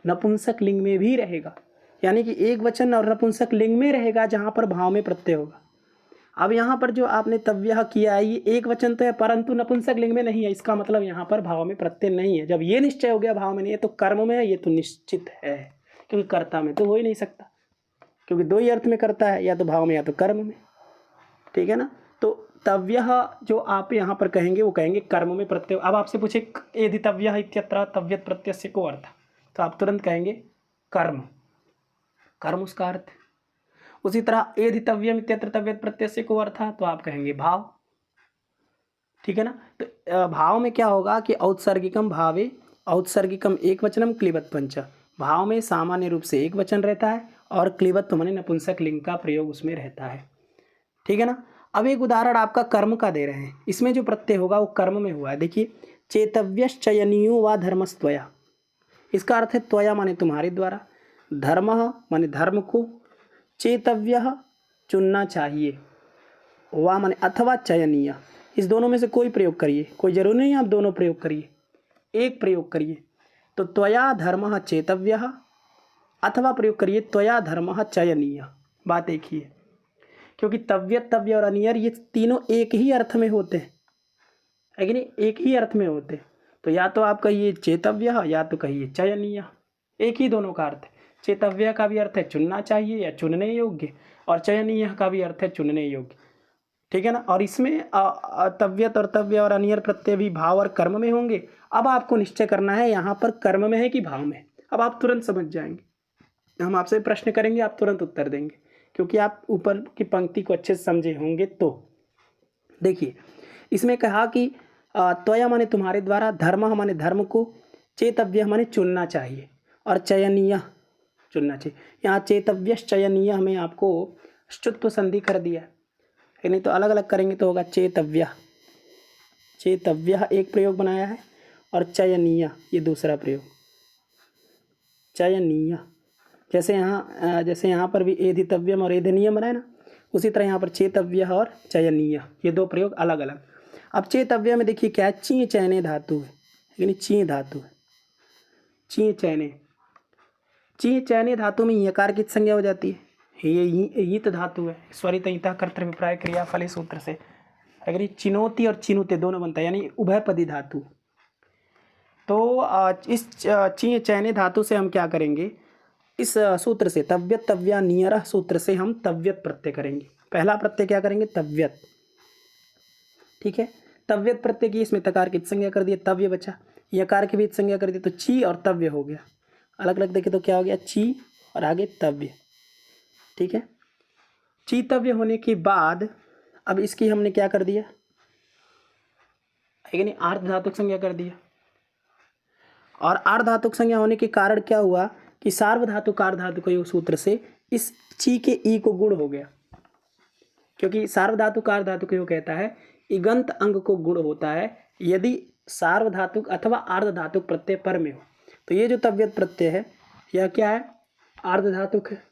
नपुंसक लिंग में भी रहेगा। यानी कि एक वचन और नपुंसक लिंग में रहेगा जहाँ पर भाव में प्रत्यय होगा। अब यहाँ पर जो आपने तव्यः किया है ये एक वचन तो है परंतु नपुंसक लिंग में नहीं है, इसका मतलब यहाँ पर भाव में प्रत्यय नहीं है। जब ये निश्चय हो गया भाव में नहीं है तो कर्म में है, ये तो निश्चित है, क्योंकि कर्ता में तो हो ही नहीं सकता, क्योंकि दो ही अर्थ में करता है, या तो भाव में या तो कर्म में, ठीक है ना। तो तव्यः जो आप यहाँ पर कहेंगे वो कहेंगे कर्म में प्रत्यय। अब आपसे पूछे एधितव्यः इत्यत्र तव्यत् प्रत्ययस्य को अर्थ, तो आप तुरंत कहेंगे कर्म, कर्म उसका अर्थ। उसी तरह एधितव्यम इत्यत्र तव्यत् प्रत्ययस्य को अर्थ, तो आप कहेंगे भाव, ठीक है ना। तो भाव में क्या होगा कि औत्सर्गिकम भावे औत्सर्गिकम एक वचनम क्लीबत्वंच, भाव में सामान्य रूप से एक वचन रहता है और क्लीबत्व माने नपुंसक लिंग का प्रयोग उसमें रहता है, ठीक है ना। अब एक उदाहरण आपका कर्म का दे रहे हैं, इसमें जो प्रत्यय होगा वो कर्म में हुआ है। देखिए चेतव्यश्चयनीयो व धर्मस्त्वया, इसका अर्थ है त्वया माने तुम्हारे द्वारा, धर्मः माने धर्म को, चेतव्य चुनना चाहिए, वा माने अथवा चयनीय, इस दोनों में से कोई प्रयोग करिए, कोई जरूरी नहीं आप दोनों प्रयोग करिए, एक प्रयोग करिए। तो त्वया धर्मः चेतव्यः अथवा प्रयोग करिए त्वया धर्मः चयनीय। बात एक ही है, क्योंकि तव्य तव्य और अनियर ये तीनों एक ही अर्थ में होते हैं, है कि नहीं, एक ही अर्थ में होते हैं। तो या तो आप कहिए चेतव्य या तो कहिए चयनीय, एक ही दोनों का अर्थ है। चेतव्य का भी अर्थ है चुनना चाहिए या चुनने योग्य, और चयनीय का भी अर्थ है चुनने योग्य, ठीक है ना। और इसमें तव्यत और तव्य और अनियर प्रत्यय भी भाव और कर्म में होंगे। अब आपको निश्चय करना है यहाँ पर कर्म में है कि भाव में। अब आप तुरंत समझ जाएंगे, हम आपसे प्रश्न करेंगे आप तुरंत उत्तर देंगे, क्योंकि आप ऊपर की पंक्ति को अच्छे से समझे होंगे। तो देखिए इसमें कहा कि त्वया माने तुम्हारे द्वारा, धर्म माने धर्म को, चेतव्य माने चुनना चाहिए, और चयनीय चुनना चाहिए। यहाँ चेतव्य चयनीय हमें आपको ष्टुत्व संधि कर दिया, नहीं तो अलग अलग करेंगे तो होगा चेतव्य, चेतव्य एक प्रयोग बनाया है और चयनीय ये दूसरा प्रयोग, चयनीय। जैसे यहाँ पर भी एधितव्यम और एधनीयम बनाए ना, उसी तरह यहाँ पर चेतव्य और चयनीय ये दो प्रयोग अलग अलग। अब चेतव्य में देखिए क्या है, ची चयने धातु है, यानी ची धातु है, ची चयने, ची चयने धातु में यकार की संज्ञा हो जाती है, ये ईत धातु है, स्वरित ईता कर्तव्यप्राय क्रिया फले सूत्र से, अगर चिनोती और चिनुते दोनों बनता है, यानी उभयपदी धातु। तो इस ची चयने धातु से हम क्या करेंगे, इस सूत्र से तव्यत तव्या नियर सूत्र से हम तव्यत प्रत्यय करेंगे। पहला प्रत्यय क्या करेंगे, तव्यत, ठीक है। तव्यत प्रत्यय की इसमें तकार की संज्ञा कर दिया, तव्य बचा, यकार की भी संज्ञा कर दी, तो ची और तव्य हो गया। अलग अलग देखे तो क्या हो गया, ची और आगे तव्य, ठीक है। चीतव्य होने के बाद अब इसकी हमने क्या कर दिया, यानी आर्ध धातुक संज्ञा कर दिया। और आर्ध धातुक संज्ञा होने के कारण क्या हुआ कि सार्वधातुक आर्धातुक योग सूत्र से इस ची के ई को गुण हो गया, क्योंकि सार्वधातुक आर्धातुक योग कहता है इगंत अंग को गुण होता है यदि सार्वधातुक अथवा आर्धधातुक प्रत्यय पर में हो। तो ये जो तव्यत प्रत्यय है यह क्या है, आर्धधातुक है,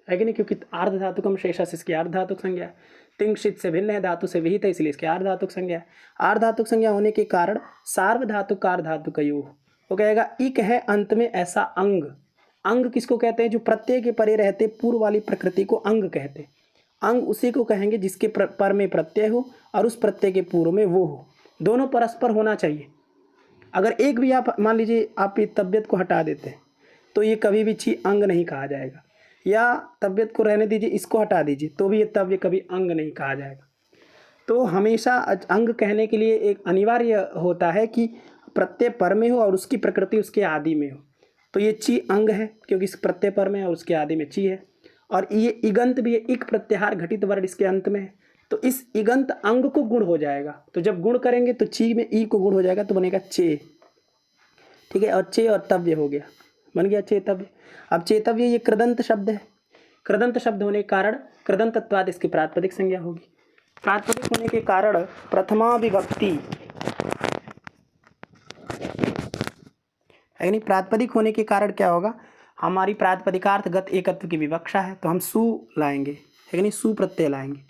है कि नहीं, क्योंकि आर्ध धातुकम शेषस इसकी आर्ध धातुक संज्ञा है। तिंक्षित से भिन्न है, धातु से विहित है, इसलिए इसकी आर्ध धातुक संज्ञा है। आर्ध धातुक संज्ञा होने के कारण सार्वधातुक कार धातुकयोः वो कहेगा इक है अंत में ऐसा अंग। अंग किसको कहते हैं? जो प्रत्यय के परे रहते पूर्व वाली प्रकृति को अंग कहते हैं। अंग उसी को कहेंगे जिसके पर में प्रत्यय हो और उस प्रत्यय के पूर्व में वो हो, दोनों परस्पर होना चाहिए। अगर एक भी आप मान लीजिए आप तबियत को हटा देते हैं तो ये कभी भी ची अंग नहीं कहा जाएगा, या तबियत को रहने दीजिए इसको हटा दीजिए तो भी ये तव्य कभी अंग नहीं कहा जाएगा। तो हमेशा अंग कहने के लिए एक अनिवार्य होता है कि प्रत्यय पर में हो और उसकी प्रकृति उसके आदि में हो। तो ये ची अंग है क्योंकि इस प्रत्यय पर में और उसके आदि में ची है, और ये इगंत भी है, इक प्रत्याहार घटित वर्ण इसके अंत में है, तो इस इगंत अंग को गुण हो जाएगा। तो जब गुण करेंगे तो ची में ई को गुण हो जाएगा तो बनेगा चे, ठीक है। और चे और तव्य हो गया, बन गया चेतव्य। अब चेतव्य ये कृदंत शब्द है, कृदंत शब्द होने के कारण कृदंतत्वाद इसकी प्रातिपदिक संज्ञा होगी। प्रातिपदिक होने के कारण प्रथमा विभक्ति है नहीं, प्रातिपदिक होने के कारण क्या होगा, हमारी प्रातिपदिकार्थगत एकत्व की विवक्षा है तो हम सु लाएंगे, है कि नहीं, सु प्रत्यय लाएंगे,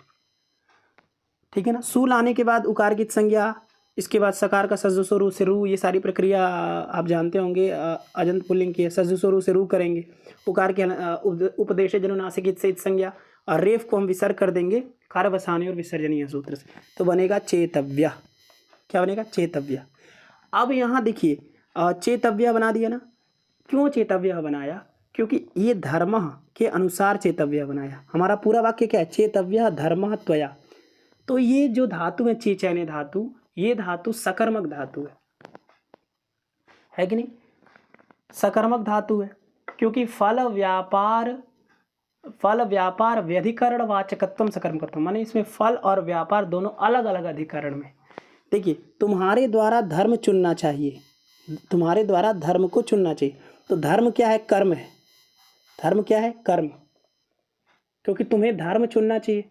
ठीक है ना। सु लाने के बाद उकार की संज्ञा, इसके बाद सकार का सज्जु से रू, ये सारी प्रक्रिया आप जानते होंगे, अजंत पुल्लिंग की है। सज्जु से रू करेंगे, उकार के उपदेश जनुनासिक से संज्ञा, और रेफ को हम विसर्ग कर देंगे कारवसानी और विसर्जनीय सूत्र से, तो बनेगा चेतव्य। क्या बनेगा? चेतव्य। अब यहाँ देखिए चेतव्य बना दिया ना। क्यों चेतव्य बनाया? क्योंकि ये धर्म के अनुसार चेतव्य बनाया। हमारा पूरा वाक्य क्या है? चेतव्य धर्म त्वया। तो ये जो धातु है ची चैने धातु, ये धातु सकर्मक धातु है कि नहीं, सकर्मक धातु है, क्योंकि फल व्यापार व्यधिकरण वाचकत्वम सकर्मकत्व, माने इसमें फल और व्यापार दोनों अलग अलग अधिकरण में। देखिए तुम्हारे द्वारा धर्म चुनना चाहिए, तुम्हारे द्वारा धर्म को चुनना चाहिए, तो धर्म क्या है? कर्म है। धर्म क्या है? कर्म। क्योंकि तुम्हें धर्म चुनना चाहिए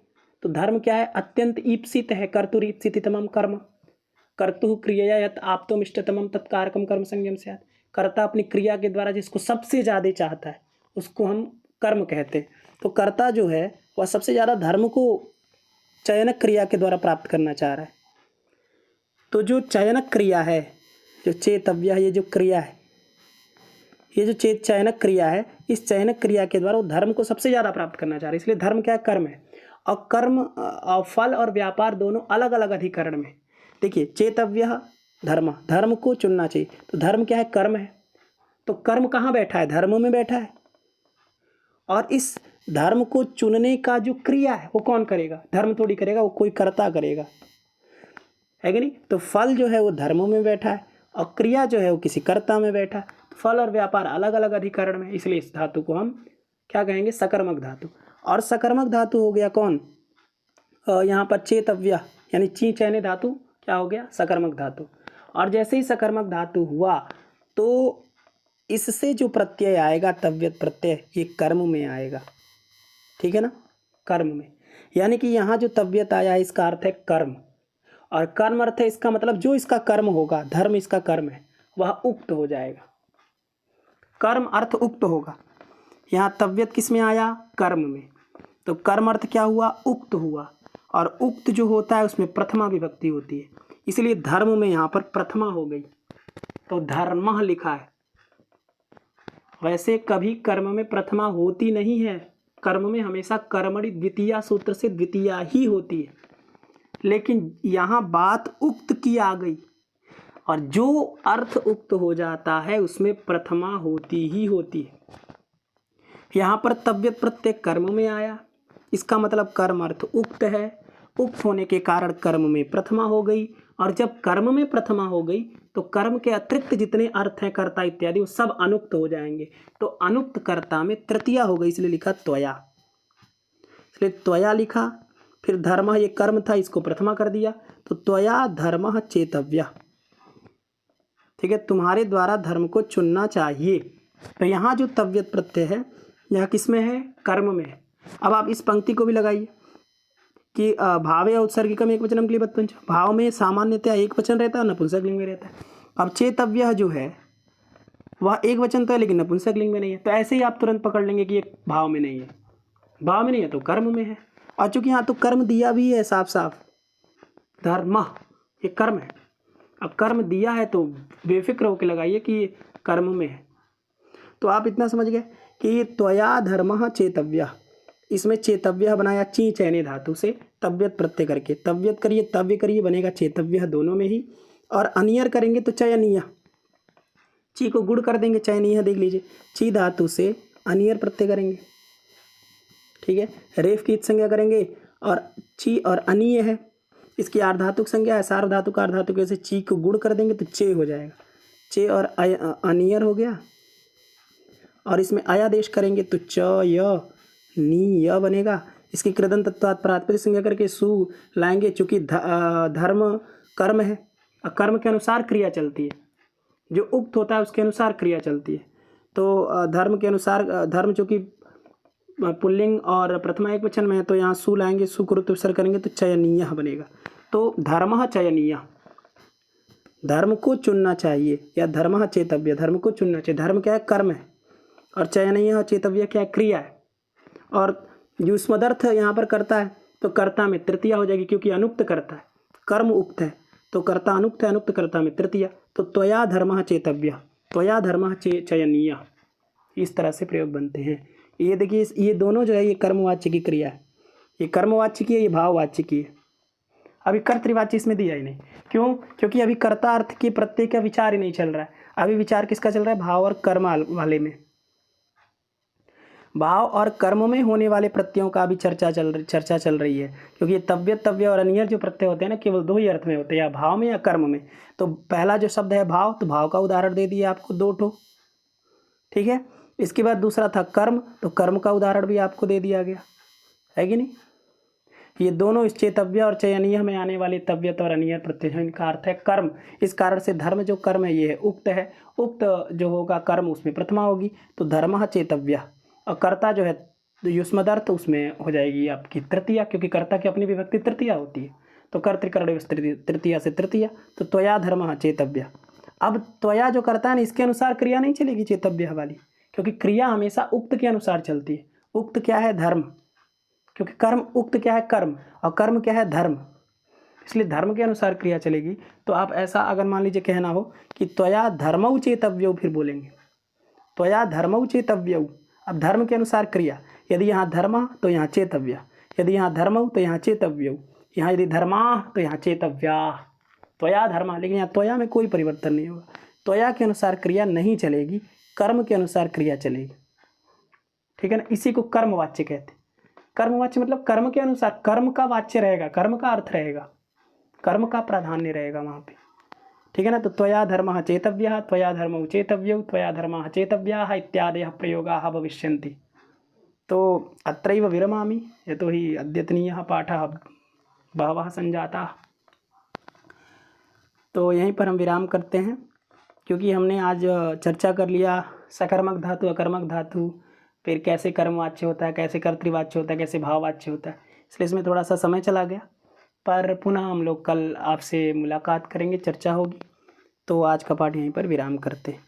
तो धर्म क्या है? अत्यंत ईप्सित है, कर्तुर ईप्सितमम कर्म, कर्तु क्रिया यत आप्तम इष्टतमम तत्कारकम कर्म संज्ञम स्यात्। कर्ता अपनी क्रिया के द्वारा जिसको सबसे ज़्यादा चाहता है उसको हम कर्म कहते हैं। तो कर्ता जो है वह सबसे ज़्यादा धर्म को चयनक क्रिया के द्वारा प्राप्त करना चाह रहा है। तो जो चयनक क्रिया है, जो चेतव्य है, ये जो क्रिया है, ये जो चयनक क्रिया है, इस चयनक क्रिया के द्वारा वो धर्म को सबसे ज़्यादा प्राप्त करना चाह रहा है, इसलिए धर्म क्या है? कर्म है। और कर्म और फल और व्यापार दोनों अलग अलग अधिकरण में। देखिए चेतव्य धर्म, धर्म को चुनना चाहिए, तो धर्म क्या है? कर्म है। तो कर्म कहाँ बैठा है? धर्म में बैठा है। और इस धर्म को चुनने का जो क्रिया है वो कौन करेगा? धर्म थोड़ी करेगा, वो कोई कर्ता करेगा, है कि नहीं। तो फल जो है वो धर्म में बैठा है और क्रिया जो है वो किसी कर्ता में बैठा है। फल और व्यापार अलग अलग अधिकरण में, इसलिए इस धातु को हम क्या कहेंगे? सकर्मक धातु। और सकर्मक धातु हो गया कौन? यहाँ पर चेतव्य यानी ची चैने धातु क्या हो गया? सकर्मक धातु। और जैसे ही सकर्मक धातु हुआ तो इससे जो प्रत्यय आएगा तव्यत प्रत्यय, ये कर्म में आएगा, ठीक है ना, कर्म में। यानी कि यहाँ जो तव्यत आया है इसका अर्थ है कर्म, और कर्म अर्थ है इसका मतलब जो इसका कर्म होगा, धर्म इसका कर्म है, वह उक्त हो जाएगा। कर्म अर्थ उक्त होगा। यहाँ तव्यत किस में आया? कर्म में। तो कर्म अर्थ क्या हुआ? उक्त हुआ। और उक्त जो होता है उसमें प्रथमा विभक्ति होती है, इसलिए धर्म में यहाँ पर प्रथमा हो गई, तो धर्म लिखा है। वैसे कभी कर्म में प्रथमा होती नहीं है, कर्म में हमेशा कर्मणि द्वितीया सूत्र से द्वितीया ही होती है, लेकिन यहाँ बात उक्त की आ गई, और जो अर्थ उक्त हो जाता है उसमें प्रथमा होती ही होती है। यहाँ पर तव्यत प्रत्यय कर्म में आया, इसका मतलब कर्म अर्थ उक्त है, उक्त होने के कारण कर्म में प्रथमा हो गई, और जब कर्म में प्रथमा हो गई तो कर्म के अतिरिक्त जितने अर्थ हैं कर्ता इत्यादि वो सब अनुक्त हो जाएंगे। तो अनुक्त कर्ता में तृतीया हो गई, इसलिए लिखा त्वया, इसलिए त्वया लिखा। फिर धर्म, ये कर्म था, इसको प्रथमा कर दिया, तो त्वया धर्म चेतव्य, ठीक है, तुम्हारे द्वारा धर्म को चुनना चाहिए। तो यहाँ जो तव्यत प्रत्यय है यहाँ किस में है? कर्म में है। अब आप इस पंक्ति को भी लगाइए कि भाव या उत्सर्गिकम एक वचनम क्लीबत्वंच, भाव में सामान्यतया एक वचन रहता है, नपुंसक लिंग में रहता है। अब चेतव्य जो है वह एक वचन तो है लेकिन नपुंसक लिंग में नहीं है, तो ऐसे ही आप तुरंत पकड़ लेंगे कि ये भाव में नहीं है, भाव में नहीं है तो कर्म में है। और चूंकि यहाँ तो कर्म दिया भी है साफ साफ, धर्म ये कर्म है। अब कर्म दिया है तो बेफिक्र होकर लगाइए कि ये कर्म में है। तो आप इतना समझ गए कि त्वया धर्मः चेतव्य, इसमें चेतव्य बनाया ची चैने धातु से तव्यत प्रत्यय करके, तव्यत करिए तव्य करिए बनेगा चेतव्य दोनों में ही। और अनियर करेंगे तो चयनीय, ची को गुड़ कर देंगे चयनीय, देख लीजिए ची धातु से अनियर प्रत्यय करेंगे, ठीक है। रेफ की संज्ञा करेंगे और ची और अनीय है, इसकी आर्धातुक संज्ञा है, सार्वधातुक आर्धातुक से ची को गुड़ कर देंगे तो चे हो जाएगा, चे और अनियर हो गया। और इसमें अयादेश करेंगे तो च य नी य बनेगा। इसकी कृदंत तत्वात् प्रातिपदिक संज्ञा करके सु लाएंगे, चूँकि धर्म कर्म है और कर्म के अनुसार क्रिया चलती है, जो उक्त होता है उसके अनुसार क्रिया चलती है। तो धर्म के अनुसार, धर्म चूँकि पुल्लिंग और प्रथमा एक वचन में है तो यहाँ सु लाएंगे, सु को उपसर्ग करेंगे तो चयनीय बनेगा। तो धर्म चयनीय, धर्म को चुनना चाहिए, या धर्म चेतव्य, धर्म को चुनना चाहिए। धर्म क्या है? कर्म है। और चयनीय चेतव्य क्या है? क्रिया है। और युष्मदर्थ यहाँ पर करता है तो कर्ता में तृतीया हो जाएगी, क्योंकि अनुक्त करता है, कर्म उक्त है तो कर्ता अनुक्त है, अनुक्त कर्ता में तृतीया। तो त्वया धर्मः चेतव्य, त्वया धर्मः चयनीय, इस तरह से प्रयोग बनते हैं। ये देखिए ये दोनों जो है ये कर्मवाच्य की क्रिया है, ये कर्मवाच्य की है, ये भाववाच्य की है। अभी कर्तृवाच्य इसमें दिया ही नहीं, क्यों? क्योंकि अभी कर्ता अर्थ के प्रत्यय का विचार ही नहीं चल रहा है। अभी विचार किसका चल रहा है? भाव और कर्म वाले में, भाव और कर्म में होने वाले प्रत्ययों का भी चर्चा चल रही है। क्योंकि तव्य तव्य और अनियर जो प्रत्यय होते हैं ना, केवल दो ही अर्थ में होते हैं, या भाव में या कर्म में। तो पहला जो शब्द है भाव, तो भाव का उदाहरण दे दिया आपको 2 ठो, ठीक है। इसके बाद दूसरा था कर्म, तो कर्म का उदाहरण भी आपको दे दिया गया है कि नहीं। ये दोनों इस चेतव्य और चयनीय में आने वाले तव्यत और अनियर प्रत्यय, इनका अर्थ है कर्म। इस कारण से धर्म जो कर्म है ये है उक्त है, उक्त जो होगा कर्म उसमें प्रथमा होगी, तो धर्मः चेतव्य। और कर्ता जो है युष्मदर्थ उसमें हो जाएगी आपकी तृतीया, क्योंकि कर्ता की अपनी विभक्ति तृतीया होती है, तो कर्तृकरण तृतीया से तृतीया, तो त्वया धर्मः चेतव्य। अब त्वया जो करता है ना, इसके अनुसार क्रिया नहीं चलेगी चेतव्य वाली, क्योंकि क्रिया हमेशा उक्त के अनुसार चलती है। उक्त क्या है? धर्म, क्योंकि कर्म उक्त क्या है? कर्म, और कर्म क्या है? धर्म, इसलिए धर्म के अनुसार क्रिया चलेगी। तो आप ऐसा अगर मान लीजिए कहना हो कि त्वया धर्मौ चेतव्यौ, फिर बोलेंगे त्वया धर्मौ चेतव्यौ। अब धर्म के अनुसार क्रिया, यदि यहाँ धर्म तो यहाँ चेतव्य, यदि यहाँ धर्मौ तो यहाँ चेतव्यौ, यहाँ यदि धर्मा तो यहाँ चेतव्या, त्वया धर्मा। लेकिन यहाँ त्वया में कोई परिवर्तन नहीं होगा, त्वया के अनुसार क्रिया नहीं चलेगी, कर्म के अनुसार क्रिया चलेगी, ठीक है ना। इसी को कर्मवाच्य कहते हैं। कर्मवाच्य मतलब कर्म के अनुसार, कर्म का वाच्य रहेगा, कर्म का अर्थ रहेगा, कर्म का प्राधान्य रहेगा वहाँ पे, ठीक है ना। तो त्वया धर्मः चेतव्यः, त्वया धर्मौ चेतव्यौ, त्वया धर्मः चेतव्याः इत्यादयः प्रयोगाः भविष्यन्ति। तो अत्रैव विरमामि, यतोहि अद्यतनीयः पाठः बहवः सञ्जाताः। तो यहीं पर हम विराम करते हैं, क्योंकि हमने आज चर्चा कर लिया सकर्मक धातु, अकर्मक धातु, फिर कैसे कर्मवाच्य होता है, कैसे कर्तृवाच्य होता है, कैसे भाववाच्य होता है। इसलिए इसमें थोड़ा सा समय चला गया, पर पुनः हम लोग कल आपसे मुलाकात करेंगे, चर्चा होगी। तो आज का पाठ यहीं पर विराम करते हैं।